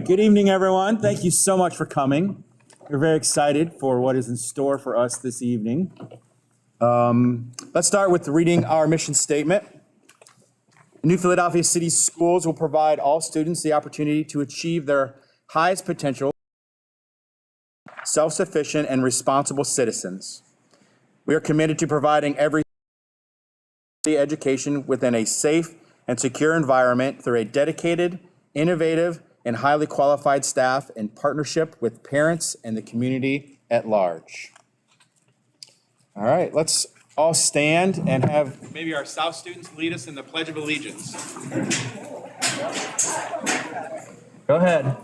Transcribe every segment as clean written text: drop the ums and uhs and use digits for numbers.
Good evening, everyone. Thank you so much for coming. We're very excited for what is in store for us this evening. Let's start with reading our mission statement. New Philadelphia City Schools will provide all students the opportunity to achieve their highest potential, self-sufficient and responsible citizens. We are committed to providing every education within a safe and secure environment through a dedicated, innovative, and highly qualified staff in partnership with parents and the community at large. All right, let's all stand and have maybe our South students lead us in the Pledge of Allegiance. Go ahead.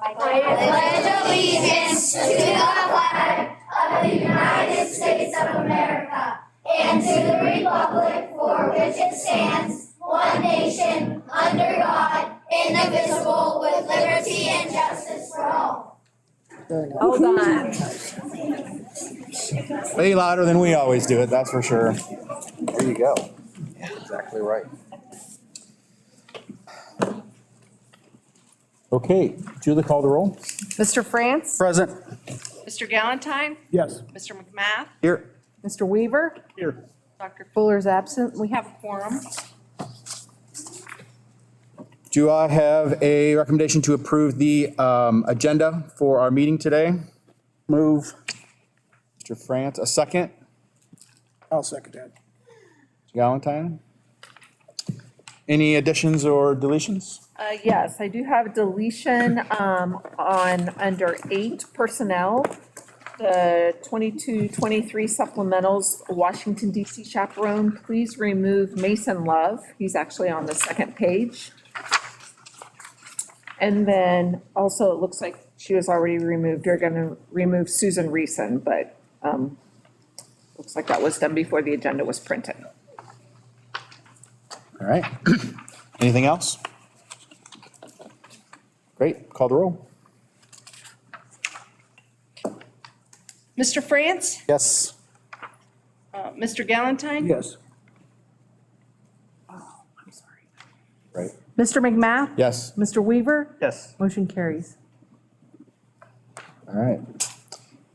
I pledge allegiance to the flag of the United States of America and to the republic for which it stands, one nation, under God, indivisible, with liberty and justice for all. Hold on. Way louder than we always do it, that's for sure. There you go. Yeah, exactly right. Okay, Julie, call the roll. Mr. France? Present. Mr. Galantine? Yes. Mr. McMath? Here. Mr. Weaver? Here. Dr. Fuller is absent. We have a quorum. Do I have a recommendation to approve the agenda for our meeting today? Move. Mr. France, a second. I'll second that. Mr. Galantine? Any additions or deletions? Yes, I do have a deletion under 8 personnel. The 22-23 supplementals, Washington DC chaperone, please remove Mason Love. He's actually on the second page. And then also it looks like she was already removed. You're gonna remove Susan Reeson, but looks like that was done before the agenda was printed. All right. Anything else? Great, call the roll. Mr. France? Yes. Mr. Galantine? Yes. Right. Mr. McMath? Yes. Mr. Weaver? Yes. Motion carries. All right.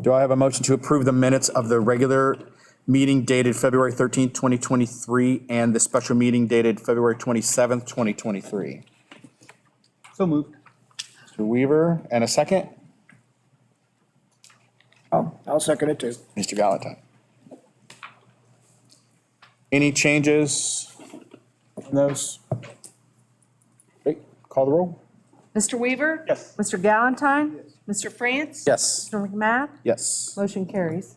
Do I have a motion to approve the minutes of the regular meeting dated February 13th, 2023, and the special meeting dated February 27th, 2023? So moved. Mr. Weaver, and a second? I'll second it too. Mr. Galantine. Any changes on those? Great, call the roll. Mr. Weaver? Yes. Mr. Galantine? Mr. France? Yes. Mr. McMath? Yes. Motion carries.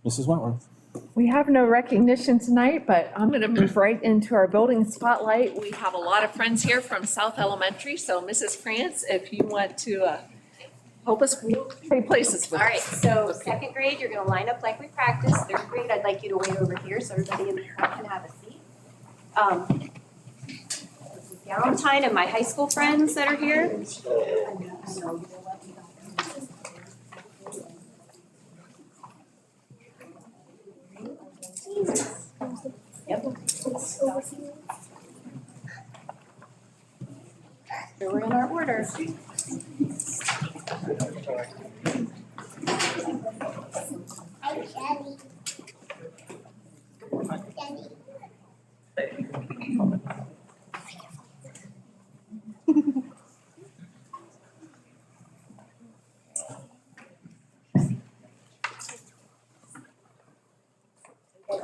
Mrs. Wentworth. We have no recognition tonight, but I'm going to move right into our building spotlight. We have a lot of friends here from South Elementary, so Mrs. France, if you want to help us trade places with All us. right, so second grade, you're gonna line up like we practiced. Third grade, I'd like you to wait over here so everybody in the front can have a seat. This is Galantine and my high school friends that are here. Yep. So we're in our order. In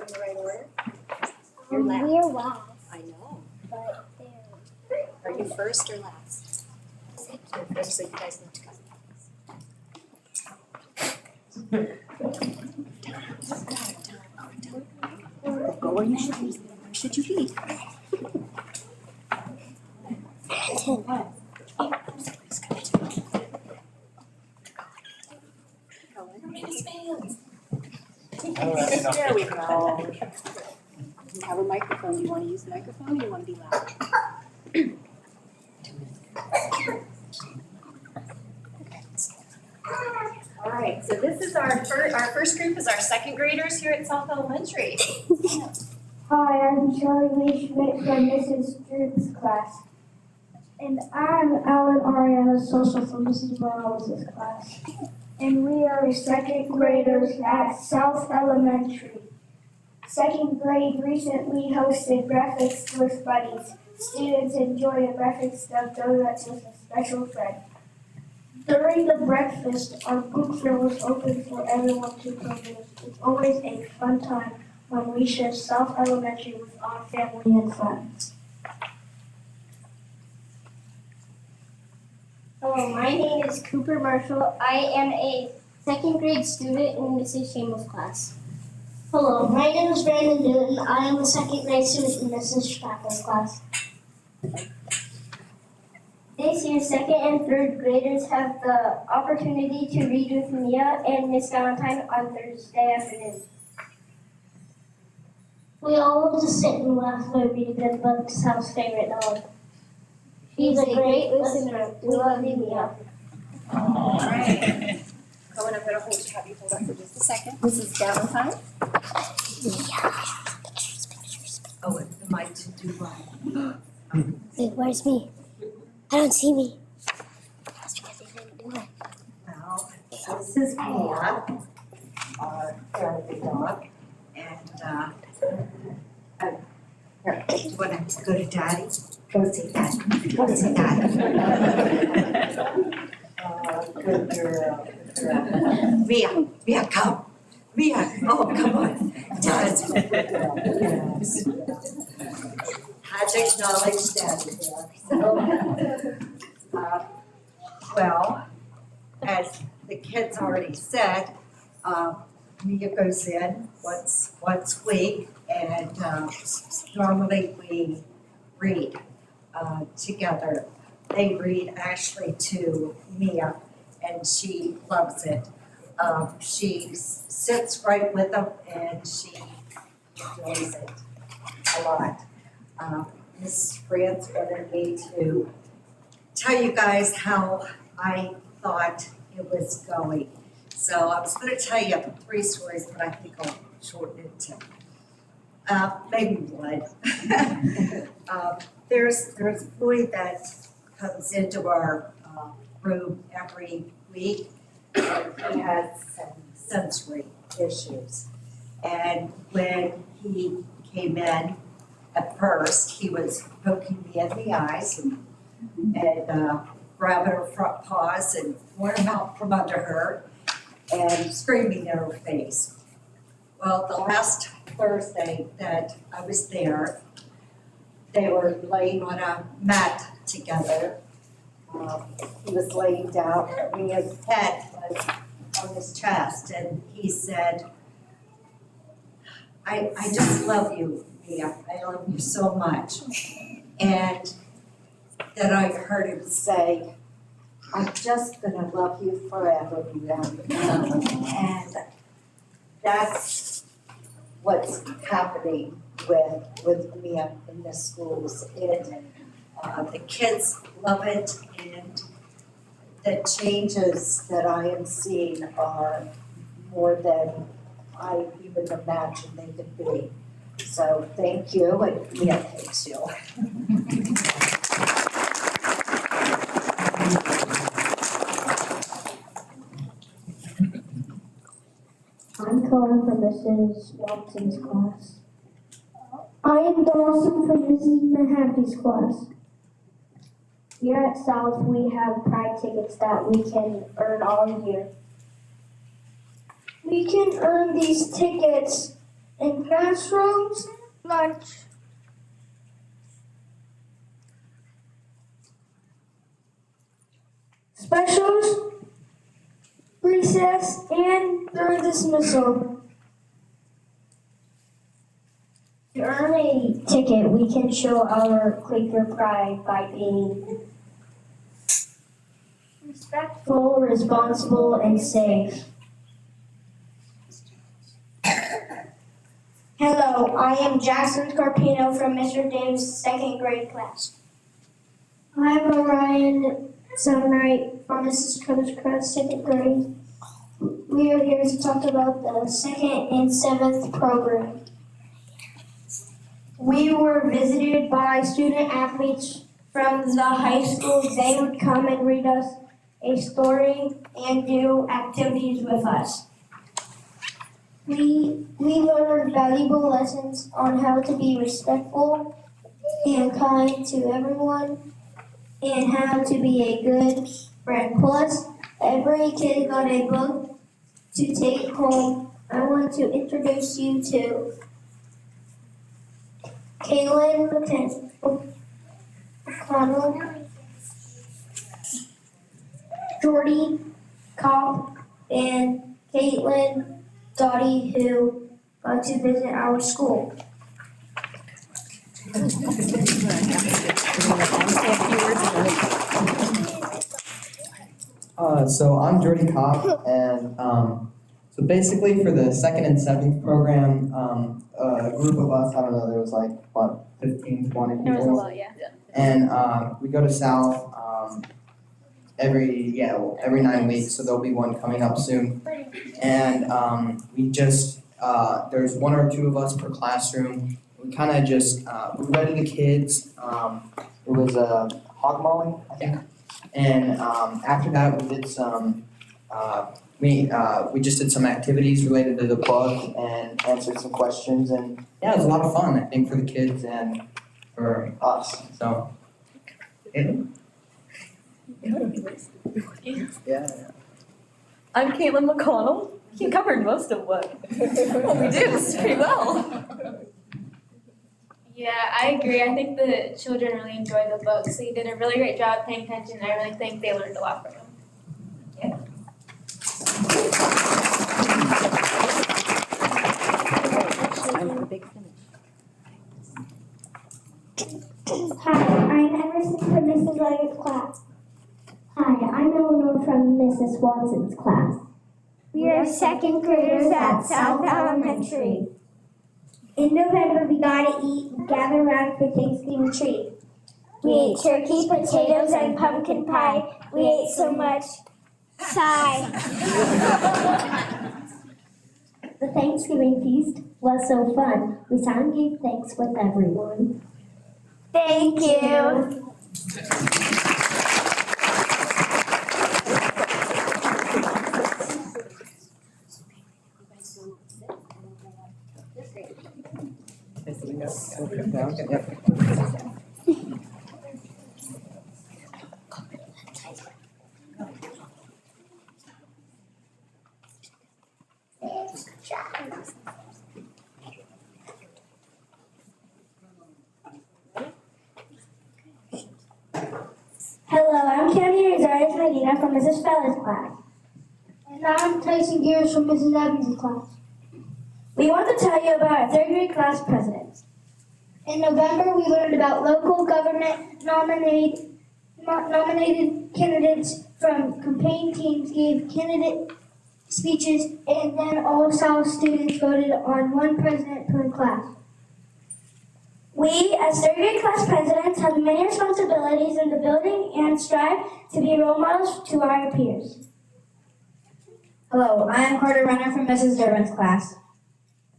the right order? You're last. We're last, I know. but they're Are you first or last? You're first, so you guys need to come. Go where you should be. Where should you be? There we go. You have a microphone. Do you want to use the microphone or do you want to be loud? All right, so this is our first group is our second graders here at South Elementary. Hi, I'm Charlie Lee Schmidt from Mrs. Droop's class. And I'm Alan Ariana, social from Mrs. Morales' class. And we are second graders at South Elementary. Second grade recently hosted breakfast with buddies. Students enjoy a breakfast of donuts with a special friend. During the breakfast, our book fair was open for everyone to come in. It's always a fun time when we share South Elementary with our family and friends. Hello, my name is Cooper Marshall. I am a second grade student in Mrs. Shamel's class. Hello, my name is Brandon Newton. I am a second grade student in Mrs. Spackle's class. This year, second and third graders have the opportunity to read with Mia and Miss Valentine on Thursday afternoon. We all love to sit and laugh while reading good books. Sal's favorite dog. She's a great listener. We love you, Mia. All right. So I'm gonna have you hold up for just a second. Mrs. Valentine? Oh, the mic to do what? Wait, where's me? I don't see me. That's because they didn't do it. Well, this is Mia, our therapy dog, and, here, do you wanna go to Daddy? Go see Daddy, go see Daddy. Good girl, good girl. Mia, come. Mia, oh, come on. Dad's a good girl, yes. Had to acknowledge Daddy there. So, well, as the kids already said, Mia goes in once a week, and normally we read together. They read actually to Mia, and she loves it. She sits right with them, and she enjoys it a lot. Mrs. France wanted me to tell you guys how I thought it was going. So I was going to tell you 3 stories, but I think I'll shorten it to maybe one. There's a boy that comes into our room every week, and he has some sensory issues. And when he came in, at first, he was poking me in the eyes and grabbing her front paws and pulling them out from under her and screaming in her face. Well, the last Thursday that I was there, they were laying on a mat together. He was laying down, Mia's head was on his chest, and he said, I just love you, Mia, I love you so much. And then I heard him say, I'm just gonna love you forever, Mia. And that's what's happening with Mia in the schools. The kids love it, and the changes that I am seeing are more than I even imagined they could be. So thank you, and Mia thanks you. I'm Cohen from Mrs. Watson's class. I am Dawson from Mrs. Mahaffey's class. Here at South, we have pride tickets that we can earn all year. We can earn these tickets in classrooms, lunch, specials, recess, and during dismissal. To earn a ticket, we can show our Quaker pride by being respectful, responsible, and safe. Hello, I am Jackson Scarpino from Mr. Davis' second grade class. I'm Orion Sunwright from Mrs. Coach's second grade. We are here to talk about the 2nd and 7th program. We were visited by student athletes from the high school, they would come and read us a story and do activities with us. We learned valuable lessons on how to be respectful and kind to everyone and how to be a good friend. Plus, every kid got a book to take home. I want to introduce you to Kaylin McConnell, Jordy Kopp, and Caitlin Dottie, who got to visit our school. So I'm Jordy Kopp, and so basically for the 2nd and 7th program, a group of us, I don't know, there was like, what, 15, 20 people? There was a lot, yeah. And we go to South every 9 weeks, so there'll be one coming up soon. And we just, there's 1 or 2 of us per classroom. We kind of just, we read to the kids. It was hog molly, I think. And after that, we did some, we just did some activities related to the book and answered some questions. And yeah, it was a lot of fun, I think, for the kids and for us. So, yeah. I'm Caitlin McConnell. You covered most of what we do pretty well. Yeah, I agree. I think the children really enjoyed the books. They did a really great job paying attention. I really think they learned a lot from them. Yeah. Hi, I'm Emerson from Mrs. Leggett class. Hi, I'm Eleanor from Mrs. Watson's class. We are second graders at South Elementary. In November, we got to eat and gather around for Thanksgiving tree. We ate turkey, potatoes, and pumpkin pie. We ate so much. Sigh. The Thanksgiving feast was so fun. We sat and gave thanks with everyone. Thank you. Hello, I'm Cammy Rosales Medina from Mrs. Fella's class. And I'm Tyson Gears from Mrs. Evans' class. We want to tell you about our 3rd grade class presidents. In November, we learned about local government nominated candidates from campaign teams gave candidate speeches, and then all South students voted on one president per class. We, as 3rd grade class presidents, have many responsibilities in the building and strive to be role models to our peers. Hello, I am Carter Renner from Mrs. Durbin's class.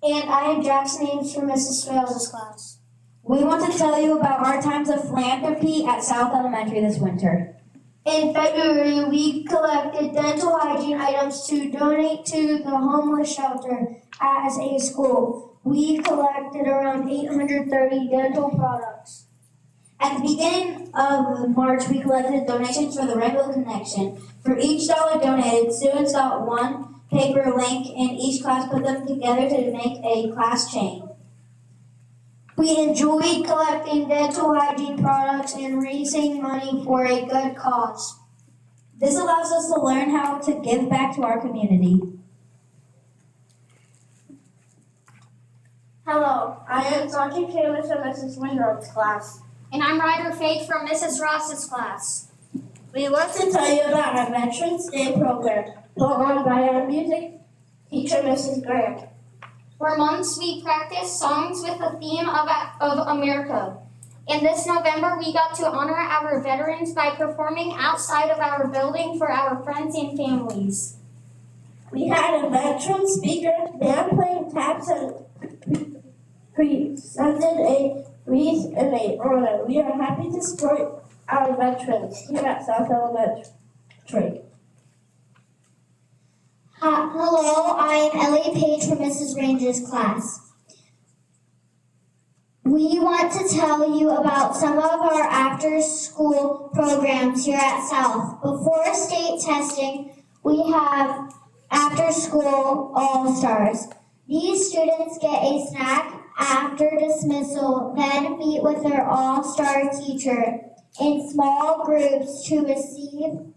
And I am Jackson Ames from Mrs. Swales' class. We want to tell you about our times of philanthropy at South Elementary this winter. In February, we collected dental hygiene items to donate to the homeless shelter as a school. We collected around 830 dental products. At the beginning of March, we collected donations for the Rainbow Connection. For each dollar donated, students got one paper link, and each class put them together to make a class chain. We enjoyed collecting dental hygiene products and raising money for a good cause. This allows us to learn how to give back to our community. Hello, I am Sergeant Taylor from Mrs. Windrop's class. And I'm Ryder Fake from Mrs. Ross's class. We want to tell you about our Veterans Day program, put on by our music teacher, Mrs. Grant. For months, we practiced songs with the theme of America. And this November, we got to honor our veterans by performing outside of our building for our friends and families. We had a veteran speaker, band playing taps, and presented a wreath and a honor. We are happy to support our veterans here at South Elementary. Hello, I am Ellie Page from Mrs. Range's class. We want to tell you about some of our after-school programs here at South. Before state testing, we have after-school All-Stars. These students get a snack after dismissal, then meet with their All-Star teacher in small groups to receive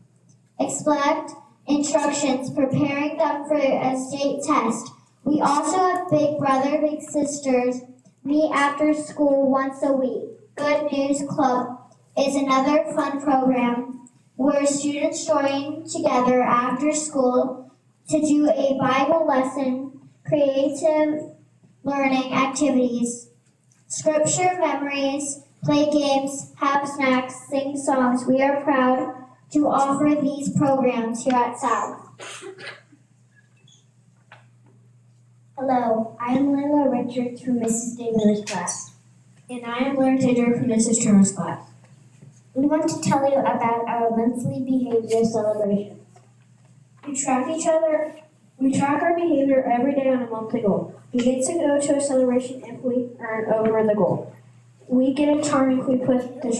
expect instructions, preparing them for a state test. We also have Big Brother, Big Sisters meet after school once a week. Good News Club is another fun program where students join together after school to do a Bible lesson, creative learning activities, scripture memories, play games, have snacks, sing songs. We are proud to offer these programs here at South. Hello, I am Layla Richards from Mrs. Davis' class. And I am Laura Taylor from Mrs. Turner's class. We want to tell you about our monthly behavior celebrations. We track our behavior every day on a monthly goal. We get to go to a celebration if we earn over the goal. We get a charm if we put the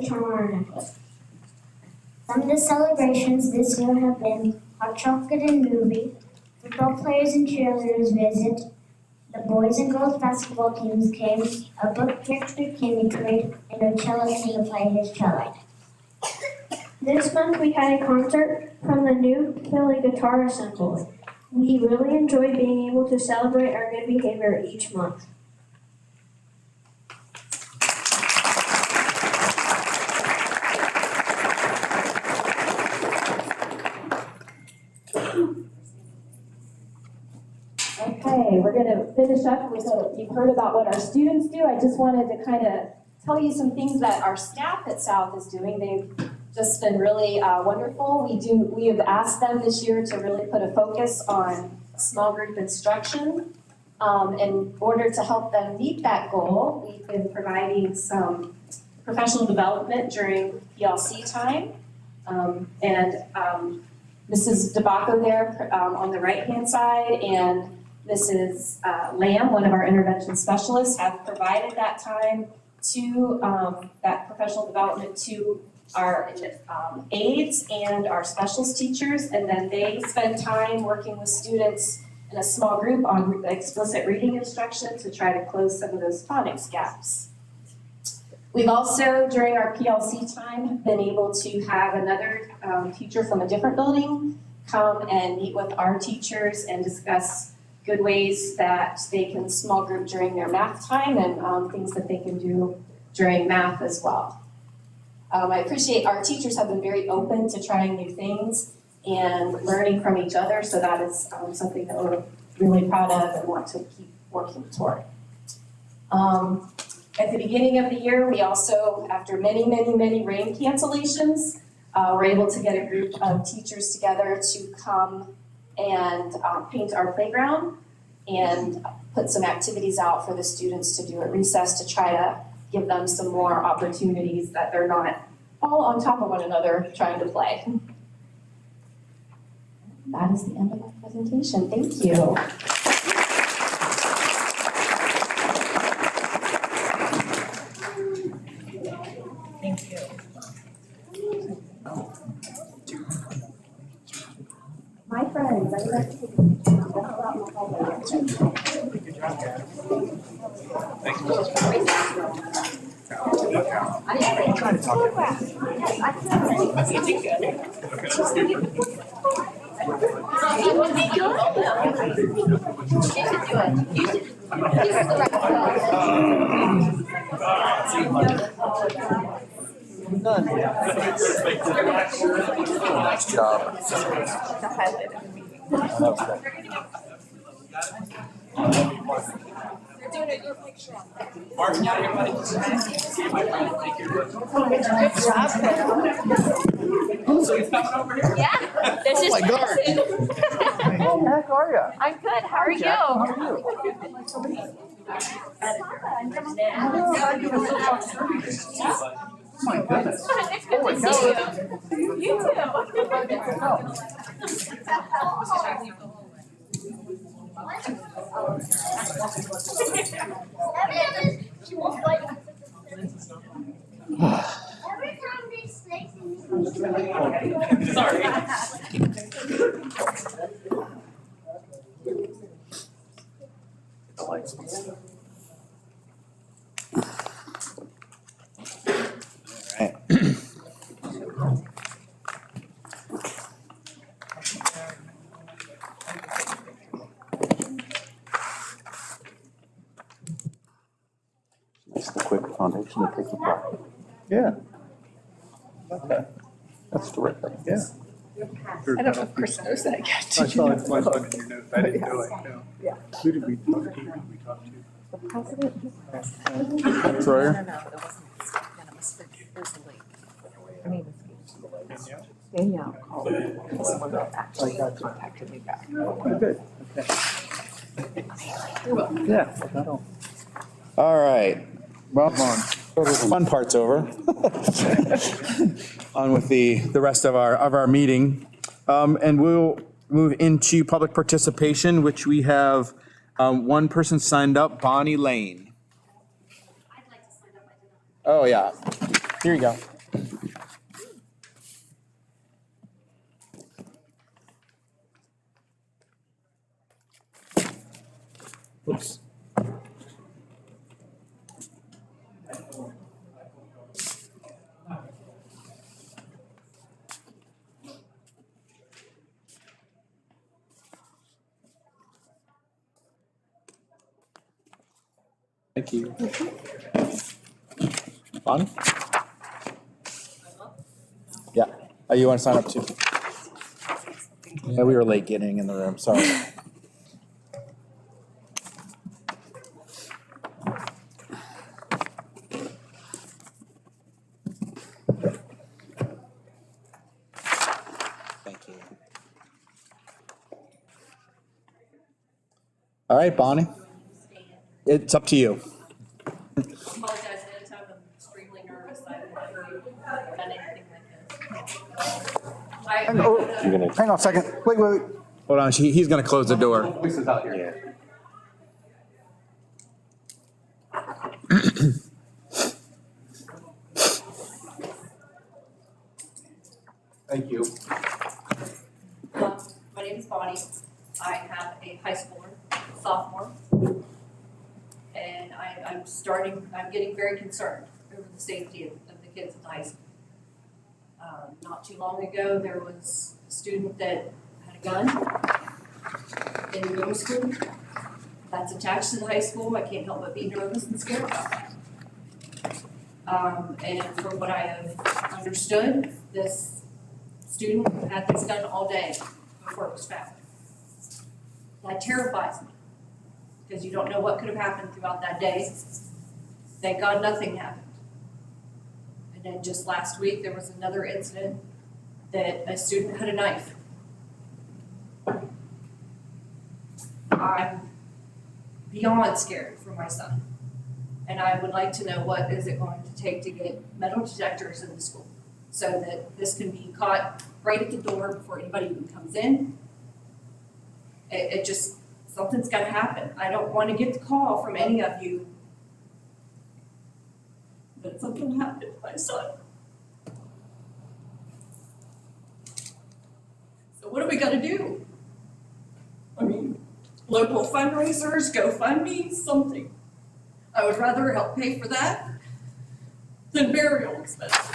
charm on our necklace. Some of the celebrations this year have been hot chocolate and movie, football players and cheerleaders visit, the boys and girls basketball teams came, a book character candy parade, and a cello singer played his cello. This month we had a concert from the new Philly Guitar Assembly. We really enjoy being able to celebrate our good behavior each month. Okay, we're gonna finish up with what you've heard about what our students do. I just wanted to kind of tell you some things that our staff at South is doing. They've just been really wonderful. We have asked them this year to really put a focus on small group instruction. In order to help them meet that goal, we've been providing some professional development during PLC time. Mrs. DeBacco there on the right-hand side and Mrs. Lamb, one of our intervention specialists, have provided that time to that professional development to our aides and our specialist teachers, and then they spend time working with students in a small group on explicit reading instruction to try to close some of those phonics gaps. We've also, during our PLC time, been able to have another teacher from a different building come and meet with our teachers and discuss good ways that they can small group during their math time and things that they can do during math as well. I appreciate our teachers have been very open to trying new things and learning from each other, so that is something that we're really proud of and want to keep working toward. At the beginning of the year, we also, after many rain cancellations, were able to get a group of teachers together to come and paint our playground and put some activities out for the students to do at recess to try to give them some more opportunities that they're not all on top of one another trying to play. That is the end of my presentation. Thank you. Thank you. My friends, I would like to take a picture of my hallway. Thank you. I'm trying to talk. Nice job. They're doing it your picture. Martin, everybody. See my friend. Thank you. Good job. So he's coming over here? Yeah. This is Jackson. How the heck are ya? I'm good. How are you? How are you? My goodness. It's good to see you. You too. Every time there's snakes in this. Sorry. Alright. Just a quick foundation to take the pride. Yeah. Okay. That's terrific. Yeah. I don't know if Chris knows that yet. I Did you saw know? it, I saw it in your notes, I didn't know it, no. Yeah. Who did we talk to? Who did we talk to? The president. Troyer? No, it wasn't. It was the late. Her name is Danielle called. This is one that actually contacted me back. Oh, good. Okay. Yeah. All right. Well, fun part's over. On with the rest of our meeting. And we'll move into public participation, which we have one person signed up, Bonnie Lane. I'd like to sign up, I did not. Oh, yeah. Here you go. Oops. Thank you. Bonnie? Yeah. Oh, you want to sign up too? Yeah, we were late getting in the room, sorry. Thank you. All right, Bonnie. It's up to you. Apologize ahead of time, I'm extremely nervous, I've never done anything like this. Hang on a second. Wait. Hold on, he's going to close the door. This is out here. Thank you. My name is Bonnie, I have a high schooler, sophomore. And I'm getting very concerned over the safety of the kids at the high school. Not too long ago, there was a student that had a gun in the middle school. That's attached to the high school, I can't help but be nervous and scared about that. And from what I have understood, this student had this gun all day before it was found. That terrifies me, because you don't know what could have happened throughout that day. Thank God nothing happened. And then just last week, there was another incident that a student had a knife. I'm beyond scared for my son. And I would like to know what is it going to take to get metal detectors in the school so that this can be caught right at the door before anybody even comes in. It just, something's gotta happen. I don't wanna get the call from any of you, but something happened to my son. So what do we gotta do? I mean, local fundraisers, GoFundMe, something. I would rather help pay for that than burial expenses.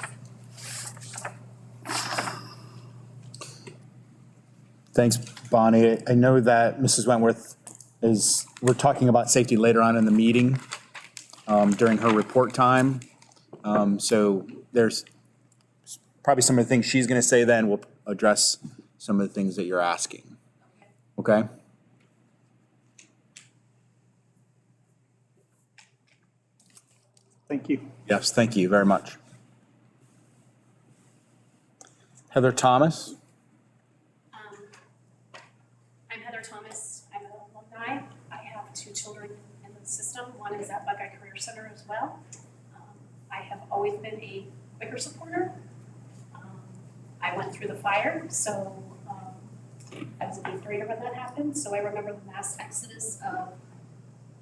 Thanks, Bonnie. I know that Mrs. Wentworth we're talking about safety later on in the meeting during her report time. So there's probably some of the things she's going to say then. We'll address some of the things that you're asking. Okay? Thank you. Yes, thank you very much. Heather Thomas? I'm Heather Thomas. I'm an alumni. I have 2 children in the system. One is at Buckeye Career Center as well. I have always been a Quaker supporter. I went through the fire, so I was an 8th grader when that happened, so I remember the mass exodus of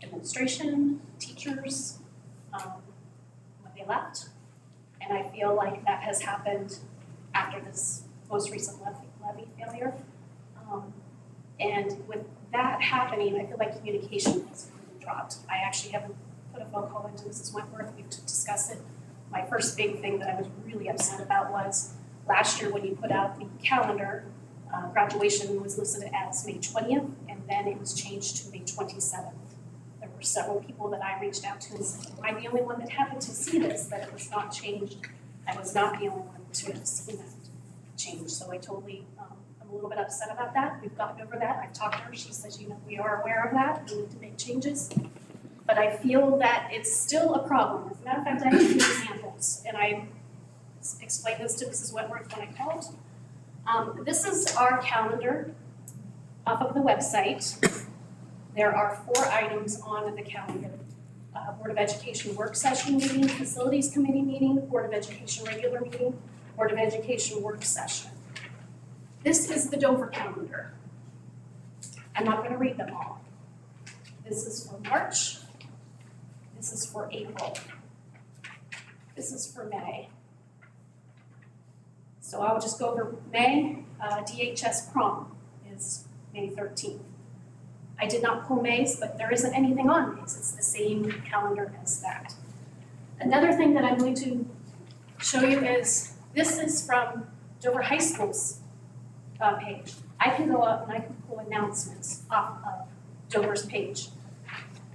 administration, teachers, when they left. And I feel like that has happened after this most recent levy failure. And with that happening, I feel like communication has really dropped. I actually haven't put a phone call into Mrs. Wentworth, we've discussed it. My first big thing that I was really upset about was last year when you put out the calendar, graduation was listed as May 20th, and then it was changed to May 27th. There were several people that I reached out to and said, am I the only one that happened to see this, that it was not changed? I was not the only one to have seen that change, so I totally, I'm a little bit upset about that. We've gotten over that. I've talked to her, she says, we are aware of that, we need to make changes. But I feel that it's still a problem. As a matter of fact, I have 2 examples, and I explained this to Mrs. Wentworth when I called. This is our calendar off of the website. There are 4 items on the calendar. Board of Education work session meeting, Facilities Committee meeting, Board of Education regular meeting, Board of Education work session. This is the Dover calendar. I'm not going to read them all. This is for March. This is for April. This is for May. So I'll just go over May. DHS prom is May 13th. I did not pull May's, but there isn't anything on May's. It's the same calendar as that. Another thing that I'm going to show you is, this is from Dover High School's page. I can go up and I can pull announcements off of Dover's page.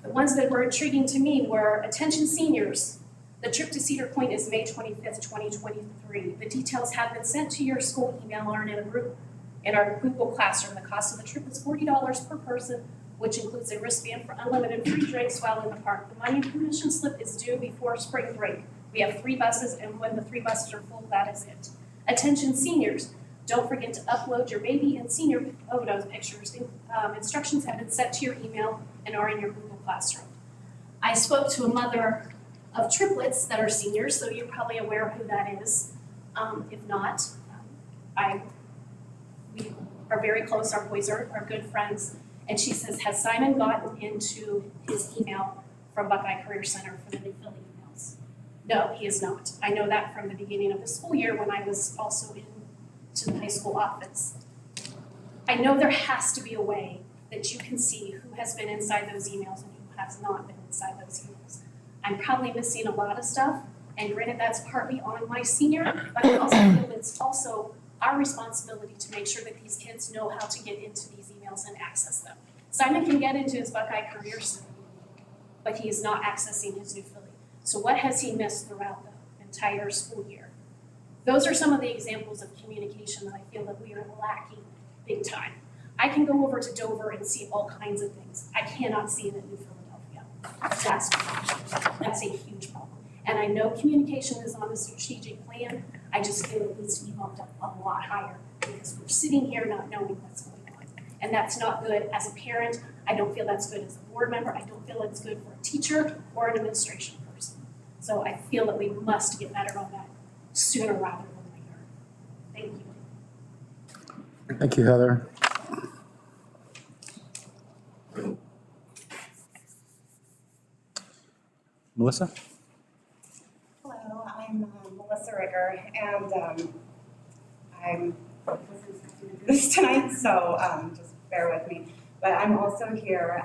The ones that were intriguing to me were, attention seniors, the trip to Cedar Point is May 25th, 2023. The details have been sent to your school email or in a group in our Google Classroom. The cost of the trip is $40 per person, which includes a wristband for unlimited free drinks while in the park. The money permission slip is due before spring break. We have 3 buses, and when the 3 buses are full, that is it. Attention seniors, don't forget to upload your baby and senior photos, pictures. Instructions have been sent to your email and are in your Google Classroom. I spoke to a mother of triplets that are seniors, so you're probably aware of who that is. If not, we are very close, our boys are good friends. And she says, has Simon gotten into his email from Buckeye Career Center for the new Philly emails? No, he is not. I know that from the beginning of the school year when I was also to the high school office. I know there has to be a way that you can see who has been inside those emails and who has not been inside those emails. I'm probably missing a lot of stuff, and granted that's partly on my senior, but I also feel it's also our responsibility to make sure that these kids know how to get into these emails and access them. Simon can get into his Buckeye Career Center, but he is not accessing his new Philly. So what has he missed throughout the entire school year? Those are some of the examples of communication that I feel that we are lacking big time. I can go over to Dover and see all kinds of things. I cannot see it in New Philadelphia. That's a huge problem. And I know communication is on the strategic plan. I just feel it needs to be bumped up a lot higher because we're sitting here not knowing what's going on. And that's not good as a parent. I don't feel that's good as a board member. I don't feel it's good for a teacher or an administration person. So I feel that we must get better on that sooner rather than later. Thank you. Thank you, Heather. Melissa? Hello, I'm Melissa Rigger, and I'm wasn't expecting to do this tonight, so just bear with me. But I'm also here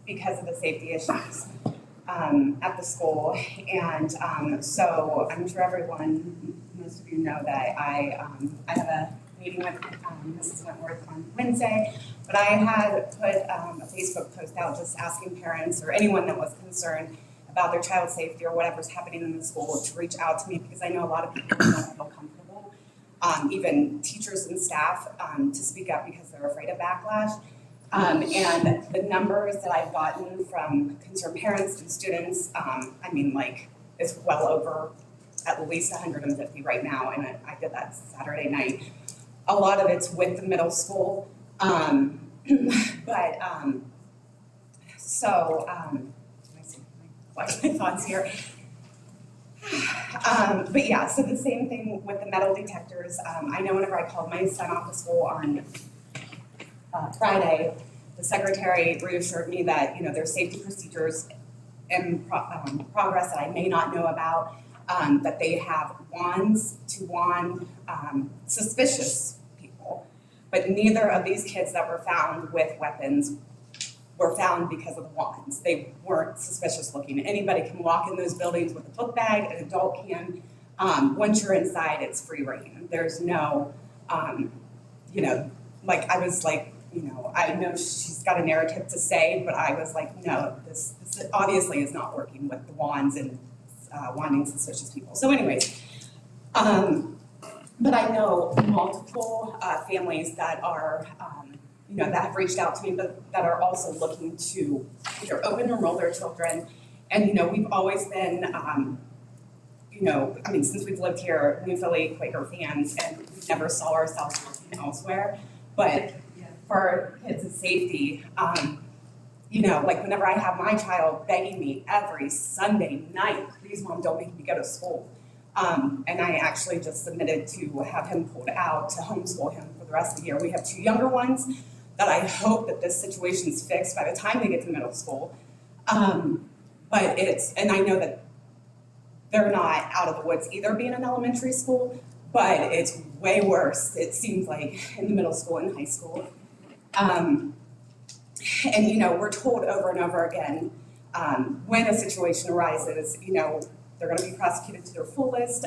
because of the safety issues at the school, and so I'm sure most of you know that I have a meeting with Mrs. Wentworth on Wednesday, but I had put a Facebook post out just asking parents or anyone that was concerned about their child's safety or whatever's happening in the school to reach out to me, because I know a lot of people don't feel comfortable, even teachers and staff, to speak up because they're afraid of backlash. And the numbers that I've gotten from concerned parents and students, I mean, like, it's well over at least 150 right now, and I did that Saturday night. A lot of it's with the middle school, so let me see, collect my thoughts here. But yeah, so the same thing with the metal detectors. I know whenever I called my son off to school on Friday, the secretary reassured me that, there's safety procedures in progress that I may not know about, that they have wands to wand suspicious people. But neither of these kids that were found with weapons were found because of the wands. They weren't suspicious looking. Anybody can walk in those buildings with a book bag, an adult can. Once you're inside, it's free reign. There's no, like I was like, I know she's got a narrative to say, but I was like, no, this obviously is not working with the wands and wanding suspicious people. So anyways, but I know multiple families that are, that have reached out to me, but that are also looking to either open enroll their children. And, we've always been, since we've lived here, New Philly Quaker fans, and we never saw ourselves working elsewhere. But for our kids' safety, like whenever I have my child begging me every Sunday night, please mom, don't make me go to school. And I actually just submitted to have him pulled out to homeschool him for the rest of the year. We have 2 younger ones that I hope that this situation's fixed by the time they get to middle school. But and I know that they're not out of the woods either being in elementary school, but it's way worse, it seems like, in the middle school and high school. And we're told over and over again, when a situation arises, they're gonna be prosecuted to their fullest.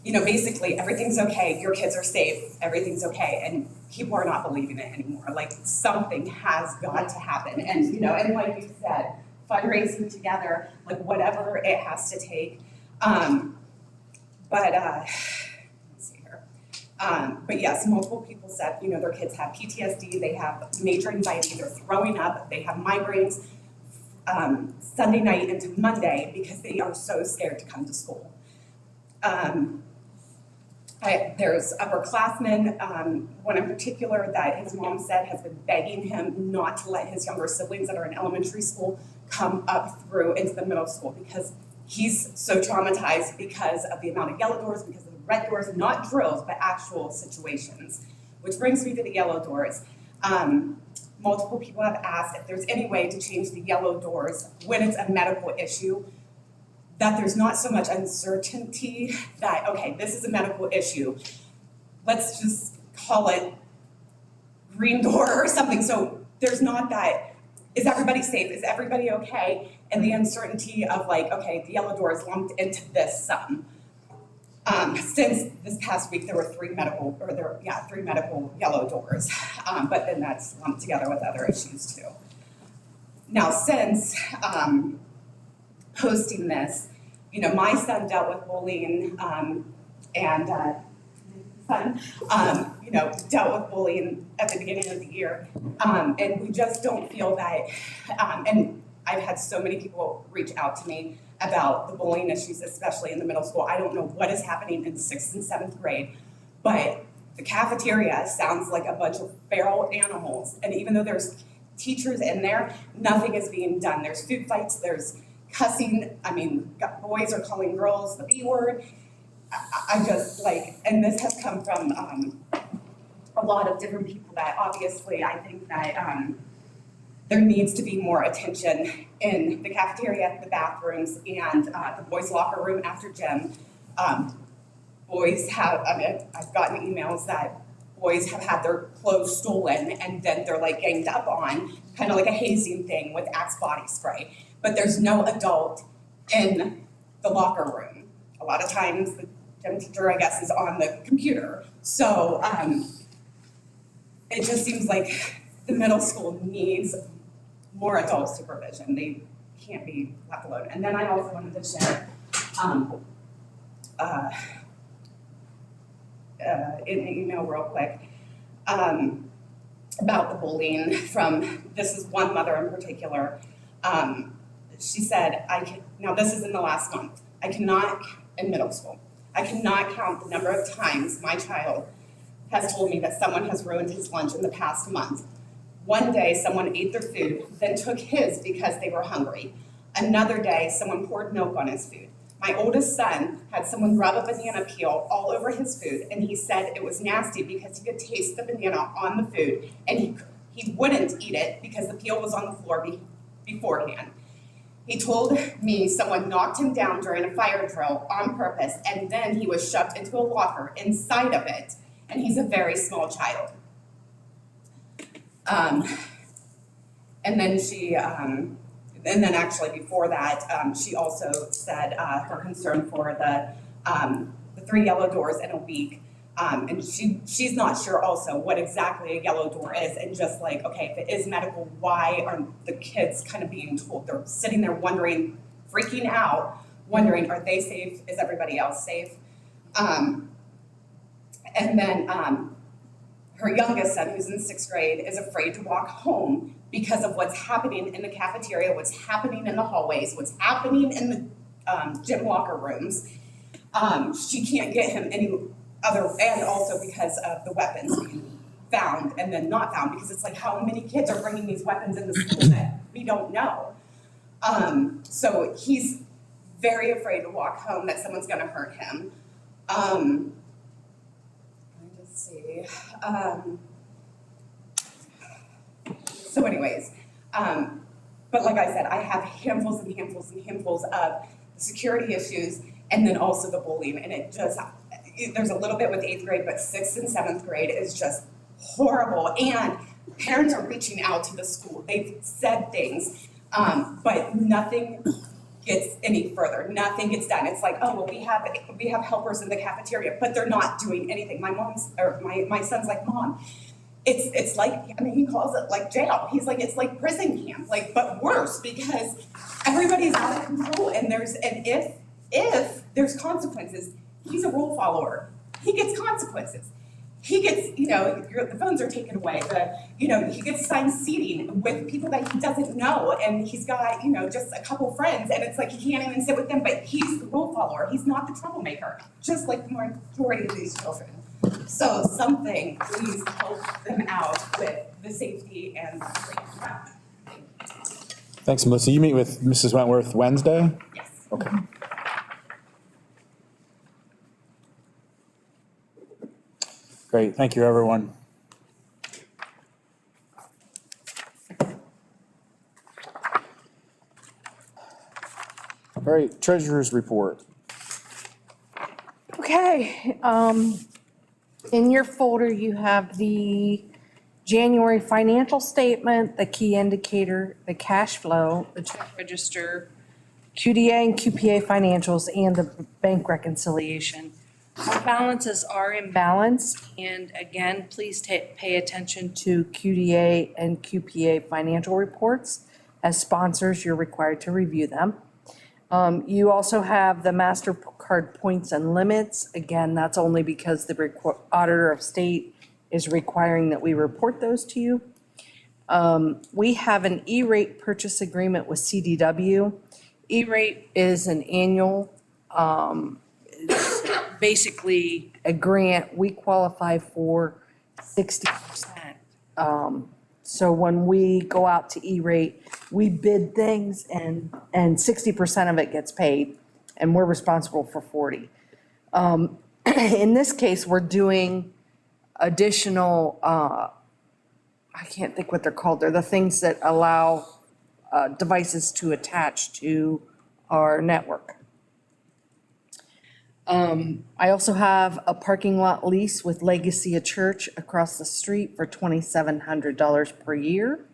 Basically everything's okay, your kids are safe, everything's okay, and people are not believing it anymore. Like something has got to happen. And, and like you said, fundraising together, like whatever it has to take. Let's see here. But yes, multiple people said, their kids have PTSD, they have major anxiety, they're throwing up, they have migraines Sunday night into Monday because they are so scared to come to school. There's upperclassmen, one in particular that his mom said has been begging him not to let his younger siblings that are in elementary school come up through into the middle school because he's so traumatized because of the amount of yellow doors, because of the red doors, not drills, but actual situations. Which brings me to the yellow doors. Multiple people have asked if there's any way to change the yellow doors when it's a medical issue, that there's not so much uncertainty that, okay, this is a medical issue. Let's just call it green door or something. So there's not that, is everybody safe? Is everybody okay? And the uncertainty of like, okay, the yellow door is lumped into this sum. Since this past week, there were 3 medical yellow doors, but then that's lumped together with other issues too. Now, since posting this, my son dealt with bullying, dealt with bullying at the beginning of the year, and we just don't feel that, and I've had so many people reach out to me about the bullying issues, especially in the middle school. I don't know what is happening in 6th and 7th grade, but the cafeteria sounds like a bunch of feral animals. And even though there's teachers in there, nothing is being done. There's food fights, there's cussing. I mean, boys are calling girls the B word. I just like, and this has come from a lot of different people that obviously I think that there needs to be more attention in the cafeteria, the bathrooms, and the boys' locker room after gym. Boys have, I've gotten emails that boys have had their clothes stolen and then they're like ganged up on, kind of like a hazing thing with Axe body spray. But there's no adult in the locker room. A lot of times the gym teacher, I guess, is on the computer. So it just seems like the middle school needs more adult supervision. They can't be left alone. And then I also wanted to share in the email real quick about the bullying from, this is one mother in particular. She said, now this is in the last month, in middle school, I cannot count the number of times my child has told me that someone has ruined his lunch in the past month. One day, someone ate their food, then took his because they were hungry. Another day, someone poured milk on his food. My oldest son had someone rub a banana peel all over his food, and he said it was nasty because he could taste the banana on the food, and he wouldn't eat it because the peel was on the floor beforehand. He told me someone knocked him down during a fire drill on purpose, and then he was shoved into a locker inside of it, and he's a very small child. And then actually before that, she also said her concern for the 3 yellow doors in a week. And she's not sure also what exactly a yellow door is, and just like, okay, if it is medical, why are the kids kind of being told? They're sitting there wondering, freaking out, wondering, are they safe? Is everybody else safe? And then her youngest son, who's in 6th grade, is afraid to walk home because of what's happening in the cafeteria, what's happening in the hallways, what's happening in the gym locker rooms. She can't get him any other, and also because of the weapons being found and then not found, because it's like, how many kids are bringing these weapons into school that we don't know? So he's very afraid to walk home, that someone's gonna hurt him. Let me just see. So anyways, but like I said, I have handfuls and handfuls and handfuls of security issues, and then also the bullying, and there's a little bit with 8th grade, but 6th and 7th grade is just horrible, and parents are reaching out to the school. They've said things, but nothing gets any further. Nothing gets done. It's like, oh, well, we have helpers in the cafeteria, but they're not doing anything. My son's like, Mom, it's like, I mean, he calls it like jail. He's like, it's like prison camp, like, but worse, because everybody's out of control, and if there's consequences, he's a rule follower. He gets consequences. He gets, the phones are taken away. He gets assigned seating with people that he doesn't know, and he's got, just a couple friends, and it's like he can't even sit with them, but he's the rule follower. He's not the troublemaker, just like the majority of these children. So something, please help them out with the safety and the safety. Thanks, Melissa. You meet with Mrs. Wentworth Wednesday? Yes. Okay. Great, thank you, everyone. All right, treasurer's report. Okay, in your folder, you have the January financial statement, the key indicator, the cash flow, the check register, QDA and QPA financials, and the bank reconciliation. Our balances are in balance, and again, please pay attention to QDA and QPA financial reports. As sponsors, you're required to review them. You also have the MasterCard points and limits. Again, that's only because the Auditor of State is requiring that we report those to you. We have an E-rate purchase agreement with CDW. E-rate is an annual, basically a grant. We qualify for 60%. So when we go out to E-rate, we bid things and 60% of it gets paid, and we're responsible for 40. In this case, we're doing additional, I can't think what they're called. They're the things that allow devices to attach to our network. I also have a parking lot lease with Legacy Church across the street for $2,700 per year.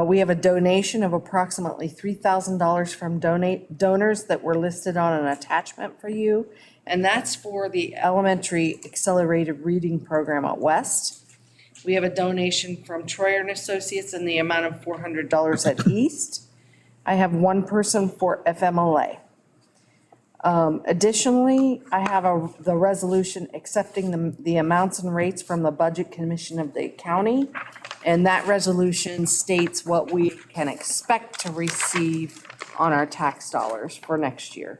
We have a donation of approximately $3,000 from donors that were listed on an attachment for you, and that's for the elementary accelerated reading program at West. We have a donation from Troyer and Associates in the amount of $400 at East. I have one person for FMLA. Additionally, I have the resolution accepting the amounts and rates from the Budget Commission of the county. And that resolution states what we can expect to receive on our tax dollars for next year.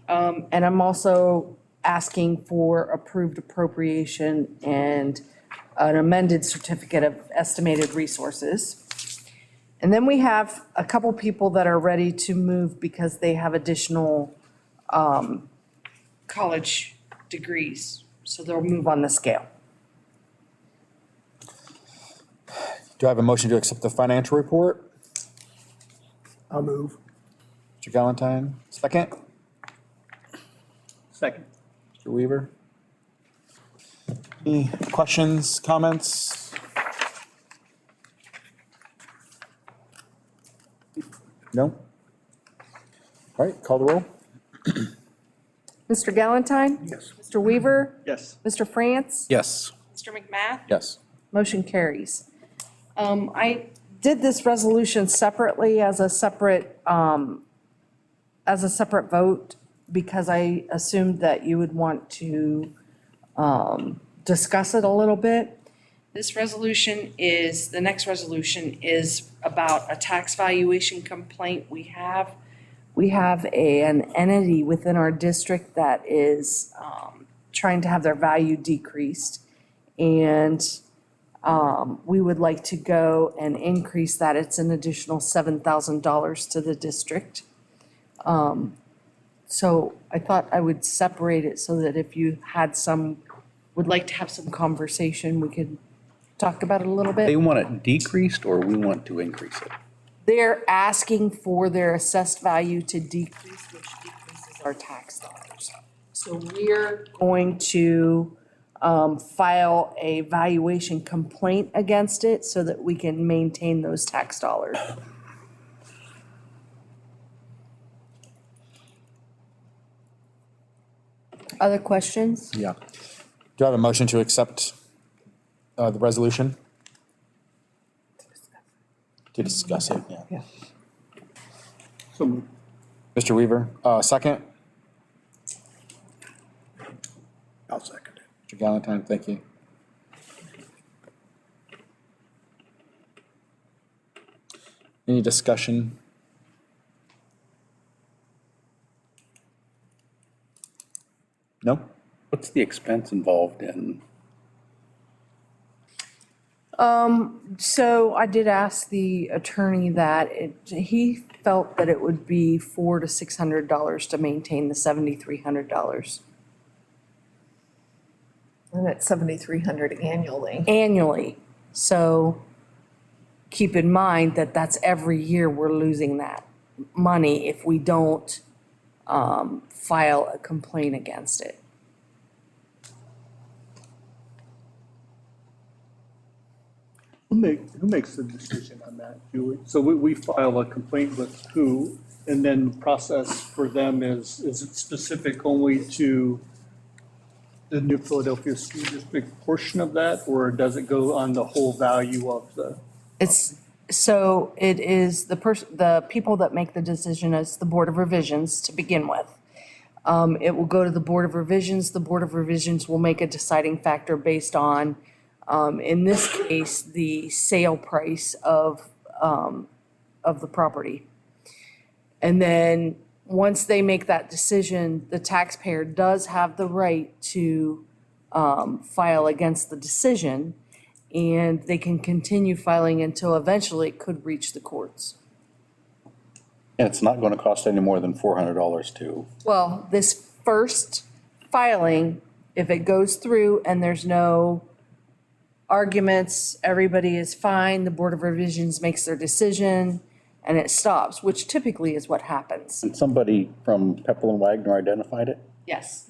And I'm also asking for approved appropriation and an amended certificate of estimated resources. And then we have a couple people that are ready to move because they have additional college degrees. So they'll move on the scale. Do I have a motion to accept the financial report? I'll move. Mr. Valentine, second. Second. Mr. Weaver? Any questions, comments? No? All right, call the roll. Mr. Galantine? Yes. Mr. Weaver? Yes. Mr. France? Yes. Mr. McMath? Yes. Motion carries. I did this resolution separately as a separate vote because I assumed that you would want to discuss it a little bit. This resolution is, the next resolution is about a tax valuation complaint we have. We have an entity within our district that is trying to have their value decreased. And we would like to go and increase that. It's an additional $7,000 to the district. So I thought I would separate it so that if you would like to have some conversation, we could talk about it a little bit. They want it decreased or we want to increase it? They're asking for their assessed value to decrease, which decreases our tax dollars. So we're going to file a valuation complaint against it so that we can maintain those tax dollars. Other questions? Yeah. Do I have a motion to accept the resolution? To discuss it, yeah. So moved. Mr. Weaver, second. I'll second it. Mr. Galantine, thank you. Any discussion? No? What's the expense involved in? So I did ask the attorney that he felt that it would be $400 to $600 to maintain the $7,300 And that's $7,300 annually. annually. So keep in mind that that's every year we're losing that money if we don't file a complaint against it. Who makes the decision on that, Julie? So we file a complaint with who, and then the process for them is it specific only to the New Philadelphia School District portion of that, or does it go on the whole value of the? So it is the people that make the decision is the Board of Revisions to begin with. It will go to the Board of Revisions. The Board of Revisions will make a deciding factor based on, in this case, the sale price of the property. And then once they make that decision, the taxpayer does have the right to file against the decision, and they can continue filing until eventually it could reach the courts. And it's not going to cost any more than $400 to. Well, this first filing, if it goes through and there's no arguments, everybody is fine, the Board of Revisions makes their decision, and it stops, which typically is what happens. And somebody from Pepperl and Wagner identified it? Yes.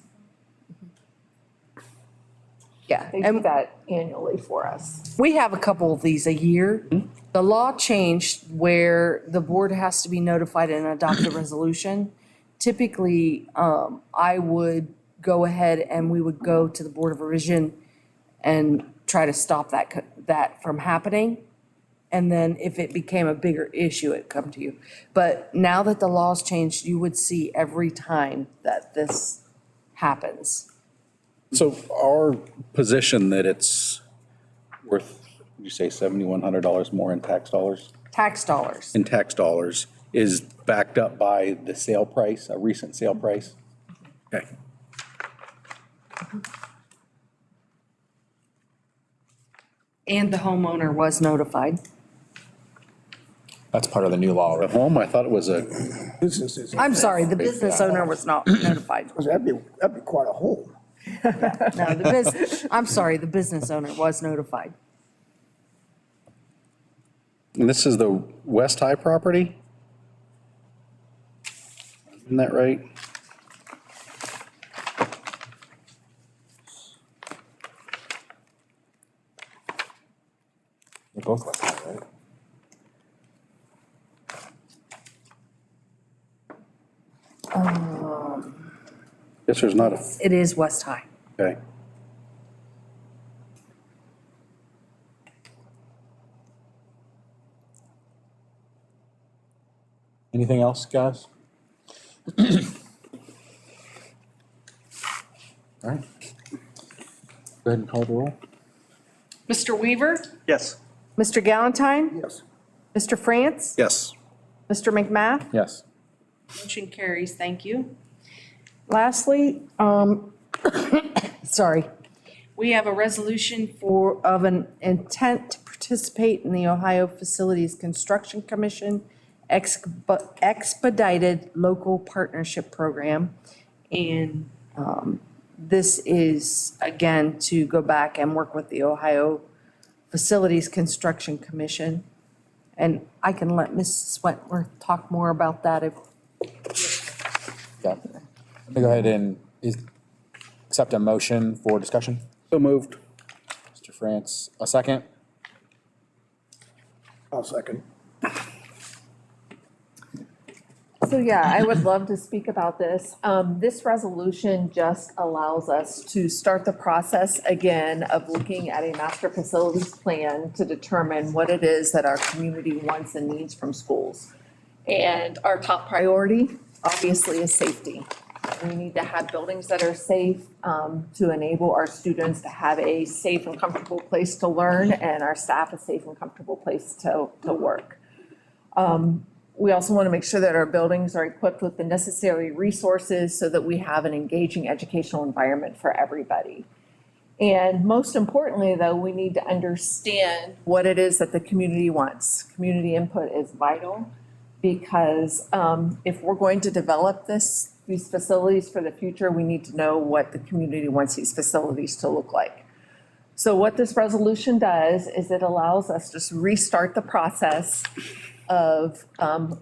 Yeah. They do that annually for us. We have a couple of these a year. The law changed where the board has to be notified and adopt a resolution. Typically, I would go ahead and we would go to the Board of Revision and try to stop that from happening. And then if it became a bigger issue, it'd come to you. But now that the law's changed, you would see every time that this happens. So our position that it's worth, you say $7,100 more in tax dollars? Tax dollars. In tax dollars is backed up by the sale price, a recent sale price? Okay. And the homeowner was notified. That's part of the new law. A home, I thought it was a, Businesses. I'm sorry, the business owner was not notified. That'd be quite a home. No, I'm sorry, the business owner was notified. and this is the West High property? Isn't that right? They're both like that, right? Guess there's not a, It is West High. okay. Anything else, guys? All right. Go ahead and call the roll. Mr. Weaver? Yes. Mr. Galantine? Yes. Mr. France? Yes. Mr. McMath? Yes. Motion carries, thank you. Lastly, sorry, We have a resolution for, of an intent to participate in the Ohio Facilities Construction Commission expedited local partnership program. And this is, again, to go back and work with the Ohio Facilities Construction Commission. And I can let Mrs. Wentworth talk more about that if. Yeah. Let me go ahead and accept a motion for discussion. So moved. Mr. France, a second. I'll second. So yeah, I would love to speak about this. This resolution just allows us to start the process again of looking at a master facilities plan to determine what it is that our community wants and needs from schools. And our top priority, obviously, is safety. We need to have buildings that are safe to enable our students to have a safe and comfortable place to learn and our staff a safe and comfortable place to work. We also want to make sure that our buildings are equipped with the necessary resources so that we have an engaging educational environment for everybody. And most importantly, though, we need to understand what it is that the community wants. Community input is vital because if we're going to develop these facilities for the future, we need to know what the community wants these facilities to look like. So what this resolution does is it allows us to restart the process of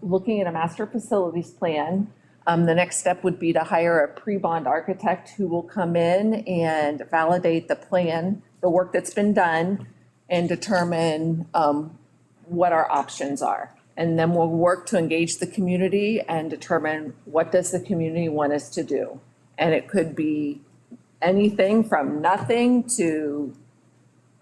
looking at a master facilities plan. The next step would be to hire a pre-bond architect who will come in and validate the plan, the work that's been done, and determine what our options are. And then we'll work to engage the community and determine what does the community want us to do. And it could be anything from nothing to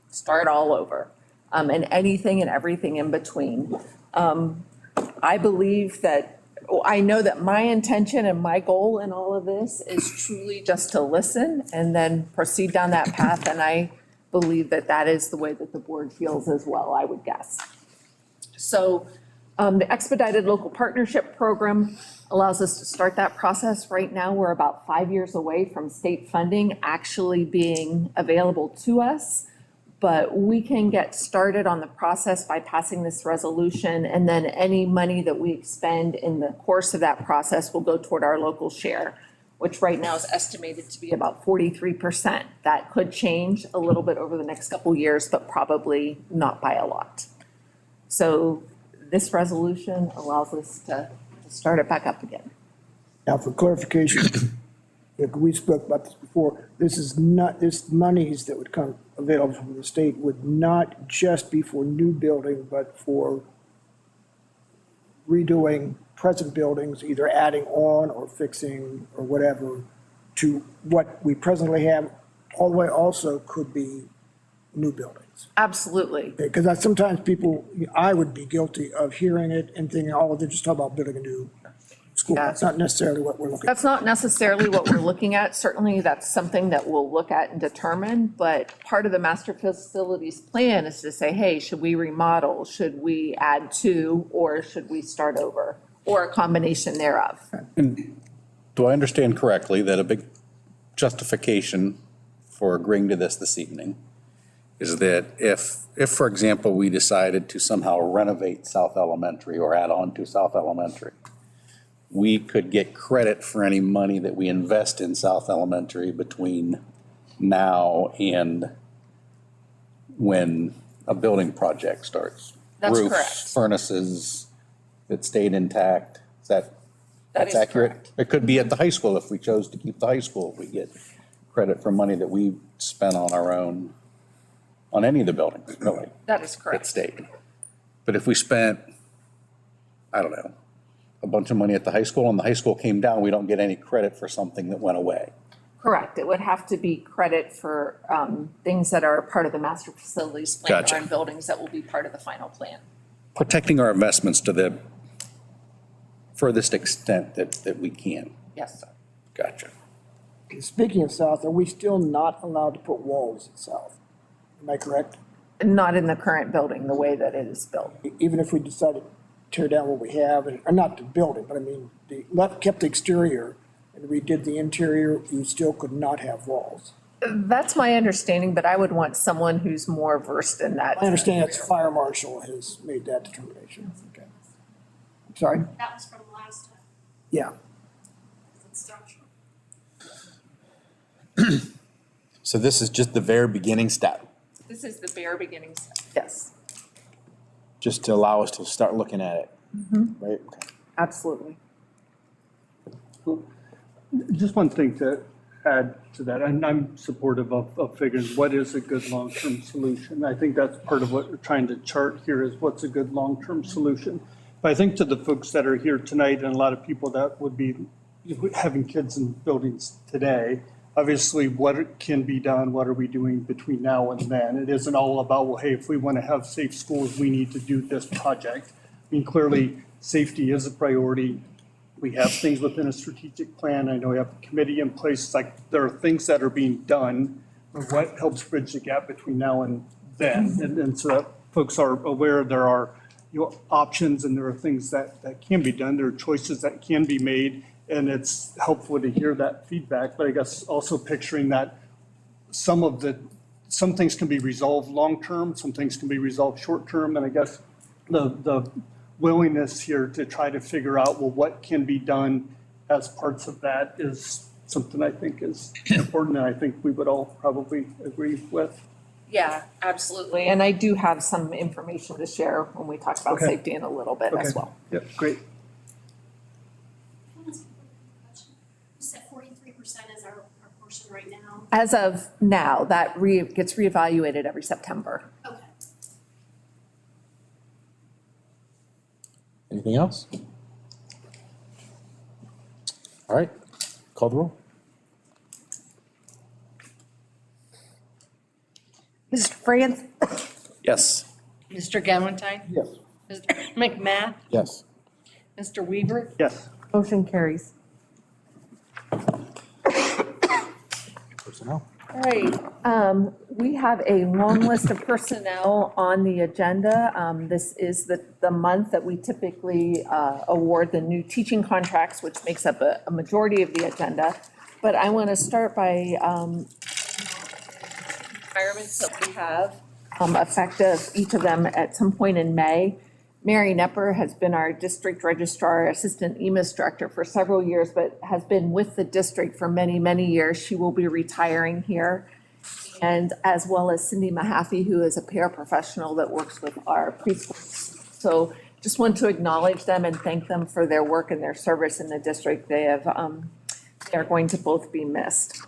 start all over, and anything and everything in between. I believe that, I know that my intention and my goal in all of this is truly just to listen and then proceed down that path. And I believe that that is the way that the board feels as well, I would guess. So the expedited local partnership program allows us to start that process. Right now, we're about 5 years away from state funding actually being available to us. But we can get started on the process by passing this resolution, and then any money that we expend in the course of that process will go toward our local share, which right now is estimated to be about 43%. That could change a little bit over the next couple years, but probably not by a lot. So this resolution allows us to start it back up again. Now, for clarification, we spoke about this before, this is not, this monies that would come available from the state would not just be for new building, but for redoing present buildings, either adding on or fixing or whatever to what we presently have, all the way also could be new buildings. Absolutely. Because sometimes people, I would be guilty of hearing it and thinking, oh, they're just talking about building a new school. That's not necessarily what we're looking at. That's not necessarily what we're looking at. Certainly, that's something that we'll look at and determine, but part of the master facilities plan is to say, hey, should we remodel? Should we add to, or should we start over? Or a combination thereof. And do I understand correctly that a big justification for agreeing to this evening is that if, for example, we decided to somehow renovate South Elementary or add on to South Elementary, we could get credit for any money that we invest in South Elementary between now and when a building project starts. That's Roofs, correct. furnaces that stayed intact. That's is accurate? correct. It could be at the high school if we chose to keep the high school. We get credit for money that we spent on our own, on any of the buildings, really. That is That correct. stayed. But if we spent, I don't know, a bunch of money at the high school and the high school came down, we don't get any credit for something that went away. Correct. It would have to be credit for things that are part of the master facilities plan Gotcha. or in buildings that will be part of the final plan. Protecting our investments to the furthest extent that we can. Yes, sir. Gotcha. Speaking of South, are we still not allowed to put walls at South? Am I correct? Not in the current building, the way that it is built. Even if we decided to tear down what we have, or not the building, but I mean, kept the exterior and redid the interior, you still could not have walls. That's my understanding, but I would want someone who's more versed in that. I understand it's fire marshal has made that determination. Okay. I'm sorry? That was from last time. Yeah. It's structural. So this is just the very beginning step, This is the very beginning step. Yes, just to allow us to start looking at it, right? Okay. absolutely. Just one thing to add to that, and I'm supportive of figuring what is a good long-term solution. I think that's part of what we're trying to chart here is what's a good long-term solution. But I think to the folks that are here tonight and a lot of people that would be having kids in buildings today, obviously what can be done, what are we doing between now and then? It isn't all about, well, hey, if we want to have safe schools, we need to do this project. I mean, clearly, safety is a priority. We have things within a strategic plan. I know we have a committee in place. It's like there are things that are being done, but what helps bridge the gap between now and then? And so that folks are aware there are options and there are things that can be done. There are choices that can be made, and it's helpful to hear that feedback. But I guess also picturing that some things can be resolved long-term, some things can be resolved short-term, and I guess the willingness here to try to figure out, well, what can be done as parts of that is something I think is important, and I think we would all probably agree with. Yeah, absolutely. And I do have some information to share when we talk about Okay. safety in a little bit as Okay. well. Yep, great. You said 43% is our portion right now. As of now, that gets reevaluated every September. Okay. Anything else? All right, call the roll. Mr. France? Yes. Mr. Galantine? Yes. Mr. McMath? Yes. Mr. Weaver? Yes. Motion carries. Personnel. All right, we have a long list of personnel on the agenda. This is the month that we typically award the new teaching contracts, which makes up a majority of the agenda. But I want to start by requirements that we have effective, each of them at some point in May. Mary Nepper has been our district registrar, assistant EMIS director for several years, but has been with the district for many, many years. She will be retiring here. And as well as Cindy Mahaffey, who is a paraprofessional that works with our preschool. So just want to acknowledge them and thank them for their work and their service in the district. They are going to both be missed.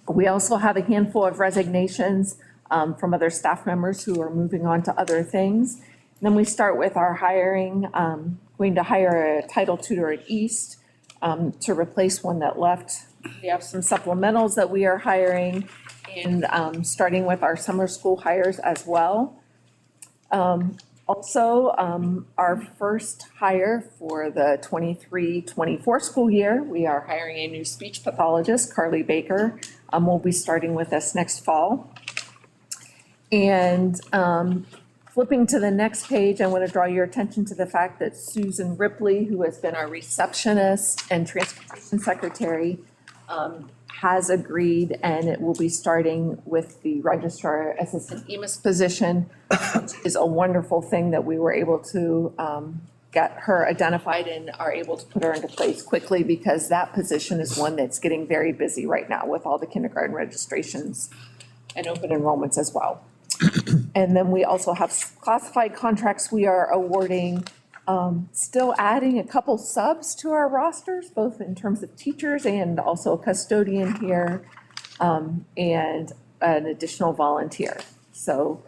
We also have a handful of resignations from other staff members who are moving on to other things. Then we start with our hiring, going to hire a title tutor at East to replace one that left. We have some supplementals that we are hiring and starting with our summer school hires as well. Also, our first hire for the 23-24 school year, we are hiring a new speech pathologist, Carly Baker. Will be starting with us next fall. And flipping to the next page, I want to draw your attention to the fact that Susan Ripley, who has been our receptionist and transportation secretary, has agreed, and it will be starting with the Registrar Assistant EMIS position, which is a wonderful thing that we were able to get her identified and are able to put her into place quickly, because that position is one that's getting very busy right now with all the kindergarten registrations and open enrollments as well. And then we also have classified contracts we are awarding, still adding a couple subs to our rosters, both in terms of teachers and also a custodian here, and an additional volunteer. So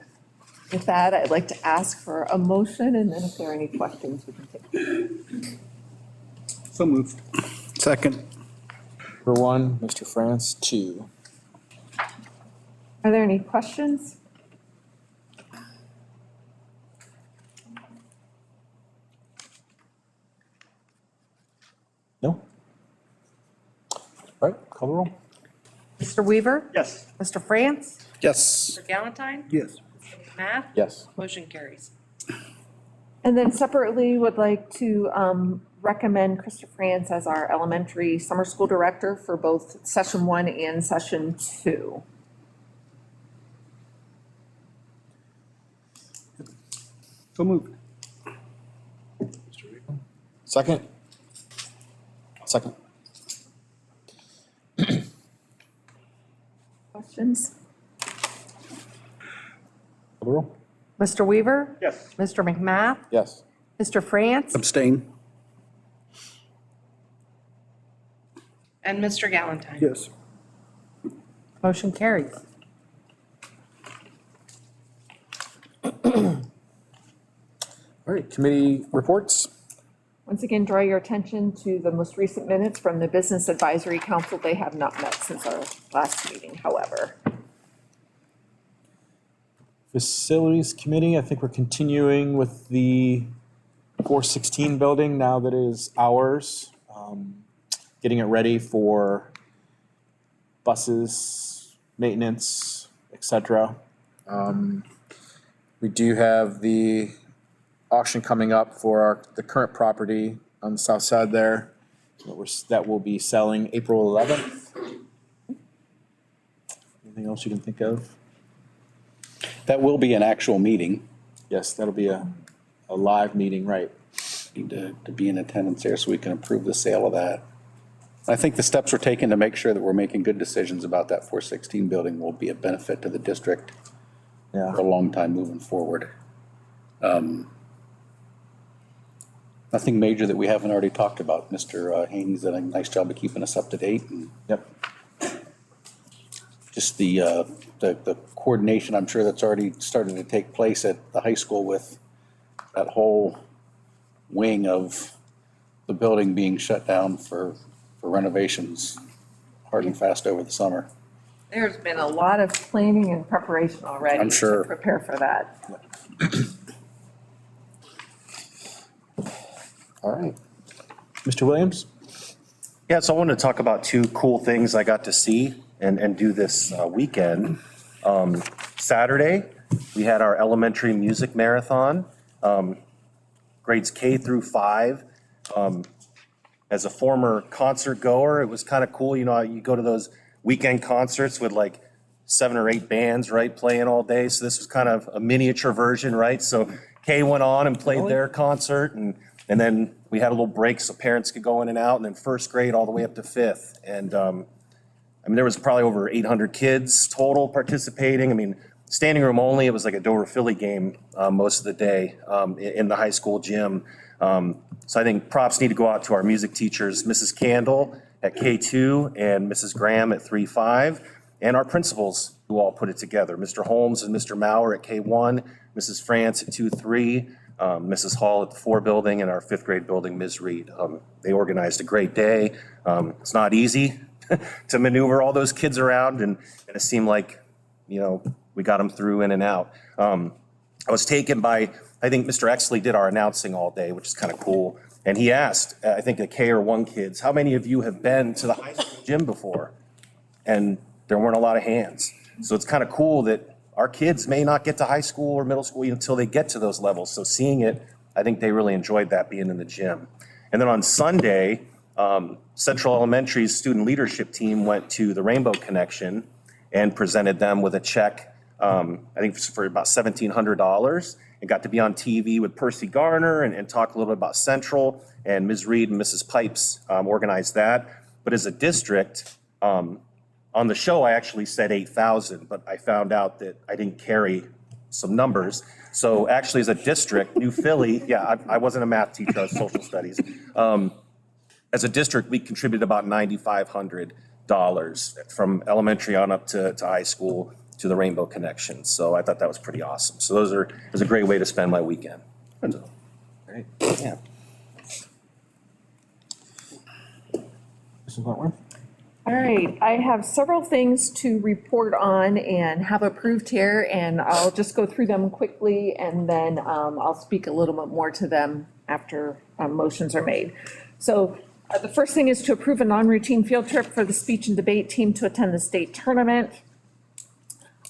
with that, I'd like to ask for a motion, and then if there are any questions, we can take. So moved. Second. For 1, Mr. France, 2. Are there any questions? No? All right, call the roll. Mr. Weaver? Yes. Mr. France? Yes. Mr. Galantine? Yes. Mr. McMath? Yes. Motion carries. And then separately, would like to recommend Krista France as our elementary summer school director for both session 1 and session 2. So moved. Second. Second. Questions? Call the roll. Mr. Weaver? Yes. Mr. McMath? Yes. Mr. France? Abstain. And Mr. Galantine? Yes. Motion carries. All right, committee reports. Once again, draw your attention to the most recent minutes from the Business Advisory Council. They have not met since our last meeting, however. Facilities Committee, I think we're continuing with the 416 building now that it is ours. Getting it ready for buses, maintenance, et cetera. We do have the auction coming up for the current property on the south side there. That will be selling April 11th. Anything else you can think of? That will be an actual meeting. Yes, that'll be a live meeting, right? Need to be in attendance there so we can approve the sale of that. I think the steps we're taking to make sure that we're making good decisions about that 416 building will be a benefit to the district for a long time moving forward. Nothing major that we haven't already talked about. Mr. Haney's done a nice job of keeping us up to date. And just the coordination, I'm sure that's already started to take place at the high school with that whole wing of the building being shut down for renovations hard and fast over the summer. There's been a lot of planning and preparation already. I'm sure. To prepare for that. All right. Mr. Williams? Yeah, so I wanted to talk about 2 cool things I got to see and do this weekend. Saturday, we had our elementary music marathon, grades K through 5. As a former concert goer, it was kind of cool. You know, you go to those weekend concerts with like 7 or 8 bands, right, playing all day. So this was kind of a miniature version, right? So K went on and played their concert, and then we had a little break so parents could go in and out, and then first grade all the way up to 5th. And I mean, there was probably over 800 kids total participating. I mean, standing room only, it was like a Dover Philly game most of the day in the high school gym. So I think props need to go out to our music teachers, Mrs. Candle at K2 and Mrs. Graham at 3-5, and our principals who all put it together, Mr. Holmes and Mr. Maurer at K1, Mrs. France at 2-3, Mrs. Hall at the 4 building, and our 5th grade building, Ms. Reed. They organized a great day. It's not easy to maneuver all those kids around, and it seemed like, you know, we got them through in and out. I was taken by, I think Mr. Exley did our announcing all day, which is kind of cool. And he asked, I think the K or 1 kids, how many of you have been to the high school gym before? And there weren't a lot of hands. So it's kind of cool that our kids may not get to high school or middle school until they get to those levels. So seeing it, I think they really enjoyed that being in the gym. And then on Sunday, Central Elementary's student leadership team went to the Rainbow Connection and presented them with a check, I think for about $1,700, and got to be on TV with Percy Garner and talk a little bit about Central. And Ms. Reed and Mrs. Pipes organized that. But as a district, on the show, I actually said 8,000, but I found out that I didn't carry some numbers. So actually, as a district, New Philly, yeah, I wasn't a math teacher, I was social studies. As a district, we contributed about $9,500 from elementary on up to high school to the Rainbow Connection. So I thought that was pretty awesome. So it was a great way to spend my weekend. Great, yeah. Mrs. Wentworth? All right, I have several things to report on and have approved here, and I'll just go through them quickly, and then I'll speak a little bit more to them after motions are made. So the first thing is to approve a non-routine field trip for the speech and debate team to attend the state tournament.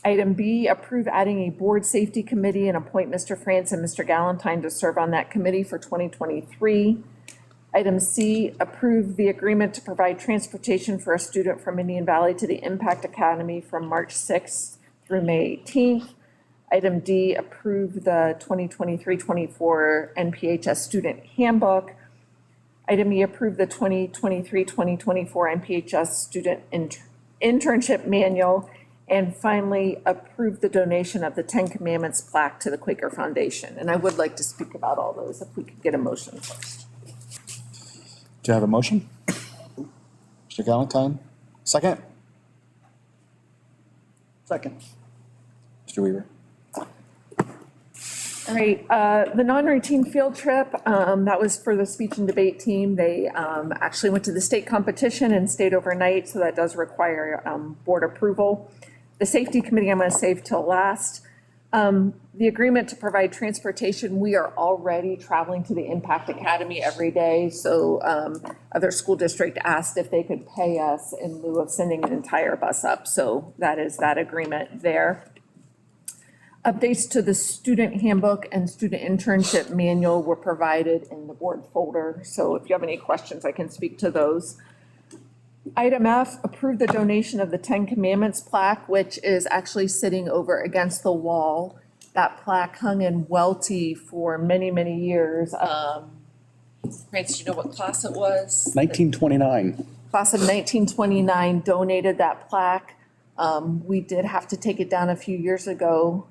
Item B, approve adding a board safety committee and appoint Mr. France and Mr. Galantine to serve on that committee for 2023. Item C, approve the agreement to provide transportation for a student from Indian Valley to the Impact Academy from March 6th through May 18th. Item D, approve the 2023-24 NPHS student handbook. Item E, approve the 2023-2024 NPHS student internship manual. And finally, approve the donation of the 10 Commandments plaque to the Quaker Foundation. And I would like to speak about all those if we could get a motion first. Do you have a motion? Mr. Galantine, second? Second. Mr. Weaver? All right, the non-routine field trip, that was for the speech and debate team. They actually went to the state competition and stayed overnight, so that does require board approval. The safety committee, I'm going to save till last. The agreement to provide transportation, we are already traveling to the Impact Academy every day. So other school district asked if they could pay us in lieu of sending an entire bus up. So that is that agreement there. Updates to the student handbook and student internship manual were provided in the board folder. So if you have any questions, I can speak to those. Item F, approve the donation of the 10 Commandments plaque, which is actually sitting over against the wall. That plaque hung in Welty for many, many years. France, do you know what class it was? 1929. Class of 1929 donated that plaque. We did have to take it down a few years ago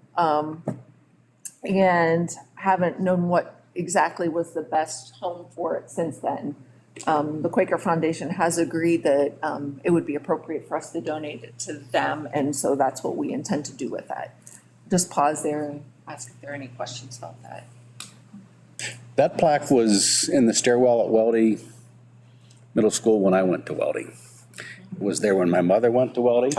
and haven't known what exactly was the best home for it since then. The Quaker Foundation has agreed that it would be appropriate for us to donate it to them, and so that's what we intend to do with that. Just pause there and ask if there are any questions about that. That plaque was in the stairwell at Weldy Middle School when I went to Weldy. It was there when my mother went to Weldy.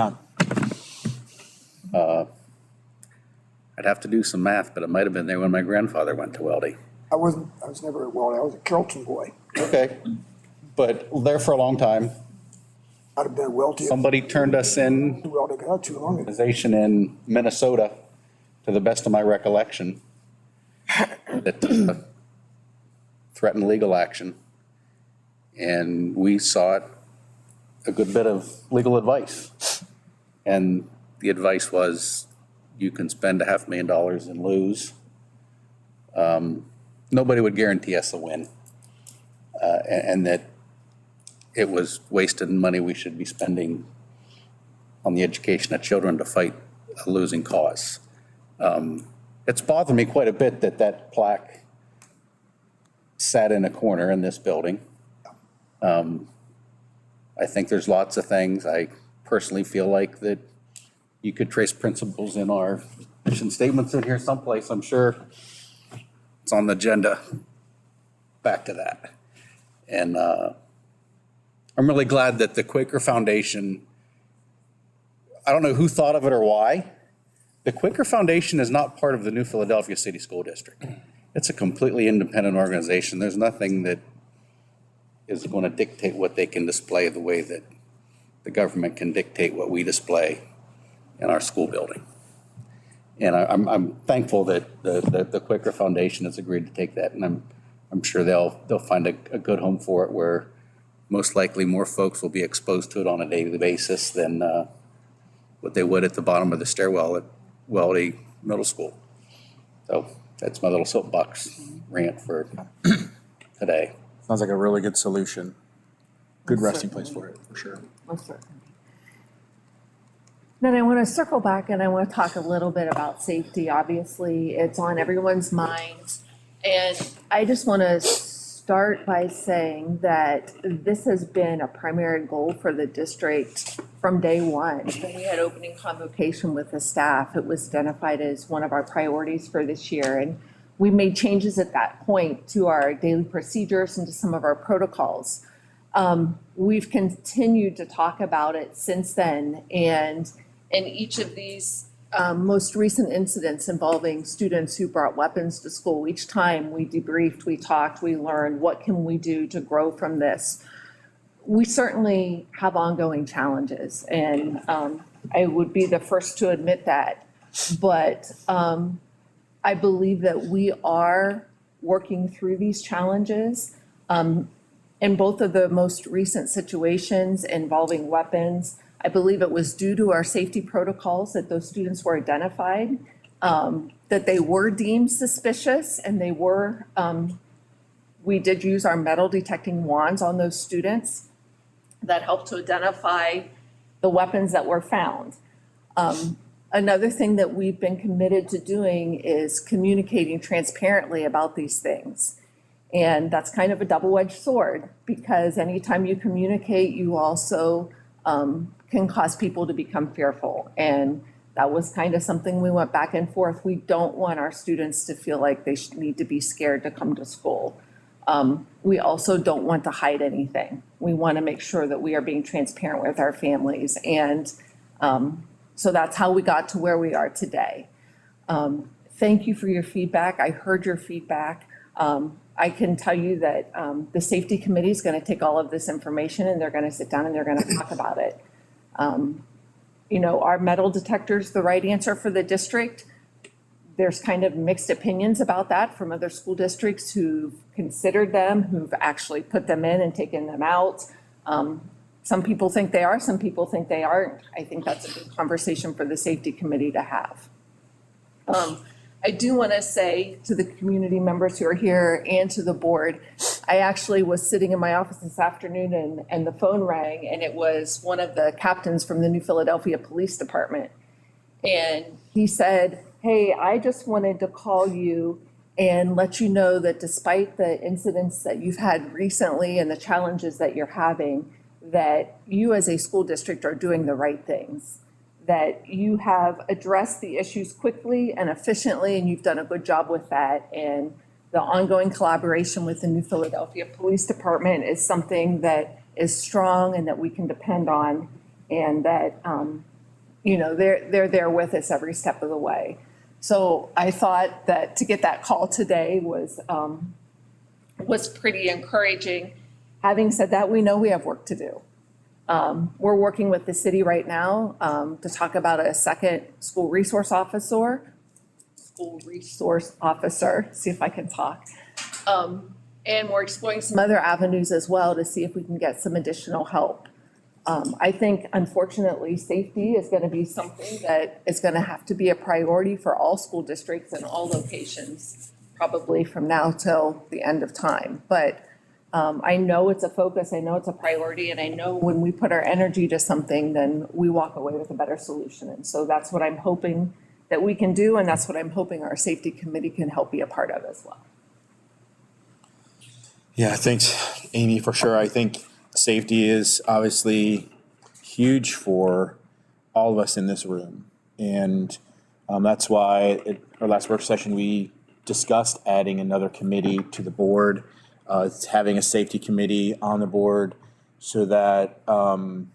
I'd have to do some math, but it might have been there when my grandfather went to Weldy. I was never at Weldy, I was a Carrollton boy. Okay, but there for a long time. I'd have been at Welty. Somebody turned us in. Weldy got too long. Organization in Minnesota, to the best of my recollection, that threatened legal action. And we sought a good bit of legal advice. And the advice was, you can spend $500,000 and lose. Nobody would guarantee us a win. And that it was wasted money we should be spending on the education of children to fight a losing cause. It's bothered me quite a bit that that plaque sat in a corner in this building. I think there's lots of things. I personally feel like that you could trace principles in our mission statements in here someplace. I'm sure it's on the agenda. Back to that. And I'm really glad that the Quaker Foundation, I don't know who thought of it or why. The Quaker Foundation is not part of the New Philadelphia City School District. It's a completely independent organization. There's nothing that is going to dictate what they can display the way that the government can dictate what we display in our school building. And I'm thankful that the Quaker Foundation has agreed to take that, and I'm sure they'll find a good home for it where most likely more folks will be exposed to it on a daily basis than what they would at the bottom of the stairwell at Weldy Middle School. So that's my little soapbox rant for today. Sounds like a really good solution. Good resting place for it, for sure. Most certainly. Then I want to circle back and I want to talk a little bit about safety. Obviously, it's on everyone's mind. And I just want to start by saying that this has been a primary goal for the district from day one. When we had opening convocation with the staff, it was identified as one of our priorities for this year. And we made changes at that point to our daily procedures and to some of our protocols. We've continued to talk about it since then. And in each of these most recent incidents involving students who brought weapons to school, each time we debriefed, we talked, we learned, what can we do to grow from this? We certainly have ongoing challenges, and I would be the first to admit that. But I believe that we are working through these challenges. In both of the most recent situations involving weapons, I believe it was due to our safety protocols that those students were identified, that they were deemed suspicious, and they were, we did use our metal detecting wands on those students that helped to identify the weapons that were found. Another thing that we've been committed to doing is communicating transparently about these things. And that's kind of a double-edged sword, because anytime you communicate, you also can cause people to become fearful. And that was kind of something we went back and forth. We don't want our students to feel like they need to be scared to come to school. We also don't want to hide anything. We want to make sure that we are being transparent with our families. And so that's how we got to where we are today. Thank you for your feedback. I heard your feedback. I can tell you that the safety committee is going to take all of this information and they're going to sit down and they're going to talk about it. You know, are metal detectors the right answer for the district? There's kind of mixed opinions about that from other school districts who've considered them, who've actually put them in and taken them out. Some people think they are, some people think they aren't. I think that's a good conversation for the safety committee to have. I do want to say to the community members who are here and to the board, I actually was sitting in my office this afternoon and the phone rang, and it was one of the captains from the New Philadelphia Police Department. And he said, hey, I just wanted to call you and let you know that despite the incidents that you've had recently and the challenges that you're having, that you as a school district are doing the right things, that you have addressed the issues quickly and efficiently, and you've done a good job with that. And the ongoing collaboration with the New Philadelphia Police Department is something that is strong and that we can depend on, and that, you know, they're there with us every step of the way. So I thought that to get that call today was pretty encouraging. Having said that, we know we have work to do. We're working with the city right now to talk about a second school resource officer, see if I can talk. And we're exploring some other avenues as well to see if we can get some additional help. I think, unfortunately, safety is going to be something that is going to have to be a priority for all school districts and all locations, probably from now till the end of time. But I know it's a focus, I know it's a priority, and I know when we put our energy to something, then we walk away with a better solution. And so that's what I'm hoping that we can do, and that's what I'm hoping our safety committee can help be a part of as well. Yeah, thanks, Amy, for sure. I think safety is obviously huge for all of us in this room. And that's why at our last work session, we discussed adding another committee to the board, having a safety committee on the board so that, because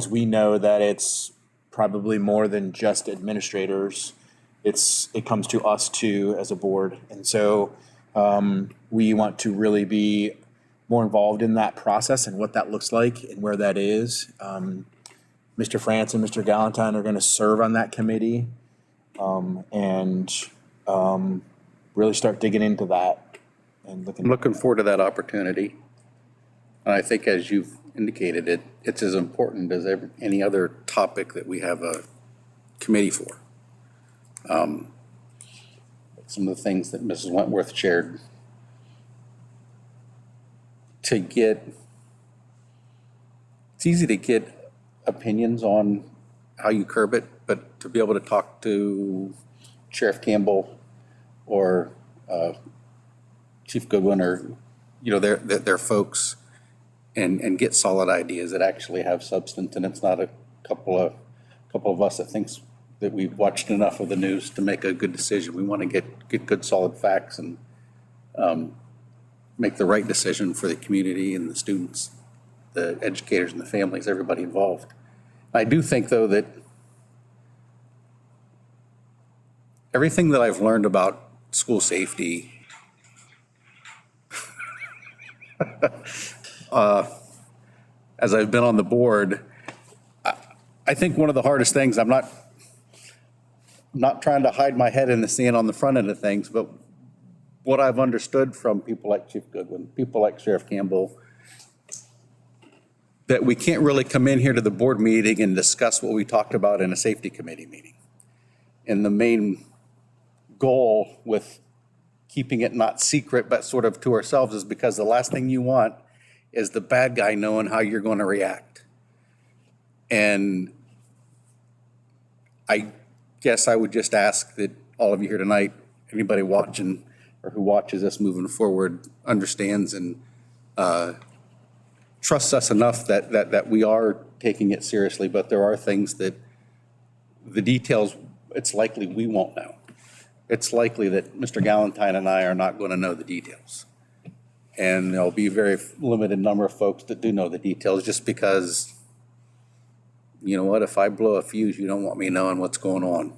we know that it's probably more than just administrators. It comes to us too as a board. And so we want to really be more involved in that process and what that looks like and where that is. Mr. France and Mr. Galantine are going to serve on that committee and really start digging into that. And I'm looking forward to that opportunity. And I think as you've indicated, it's as important as any other topic that we have a committee for. Some of the things that Mrs. Wentworth shared, it's easy to get opinions on how you curb it, but to be able to talk to Sheriff Campbell or Chief Goodwin or, their folks and get solid ideas that actually have substance, and it's not a couple of us that thinks that we've watched enough of the news to make a good decision. We want to get good solid facts and make the right decision for the community and the students, the educators and the families, everybody involved. I do think, though, that everything that I've learned about school safety as I've been on the board, I think one of the hardest things, I'm not trying to hide my head in the sand on the front end of things, but what I've understood from people like Chief Goodwin, people like Sheriff Campbell, that we can't really come in here to the board meeting and discuss what we talked about in a safety committee meeting. And the main goal with keeping it not secret, but sort of to ourselves, is because the last thing you want is the bad guy knowing how you're going to react. And I guess I would just ask that all of you here tonight, anybody watching or who watches us moving forward, understands and trusts us enough that we are taking it seriously, but there are things that the details, it's likely we won't know. It's likely that Mr. Galantine and I are not going to know the details. And there'll be a very limited number of folks that do know the details, just because, you know what, if I blow a fuse, you don't want me knowing what's going on.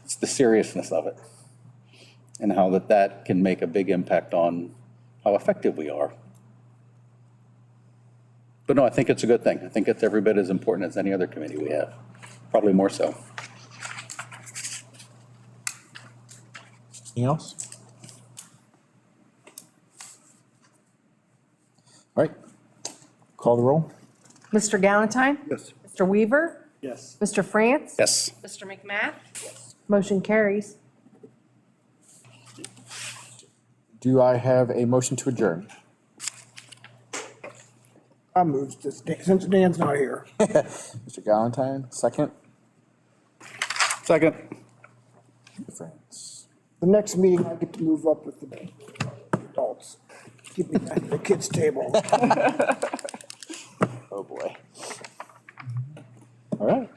It's the seriousness of it and how that can make a big impact on how effective we are. But no, I think it's a good thing. I think it's every bit as important as any other committee we have, probably more so. Anything else? All right, call the roll. Mr. Galantine? Yes. Mr. Weaver? Yes. Mr. France? Yes. Mr. McMath? Yes. Motion carries. Do I have a motion to adjourn? I moved, since Dan's not here. Mr. Galantine, second. Second. France. The next meeting, I get to move up with the adults. Keep me at the kids' table. Oh, boy. All right.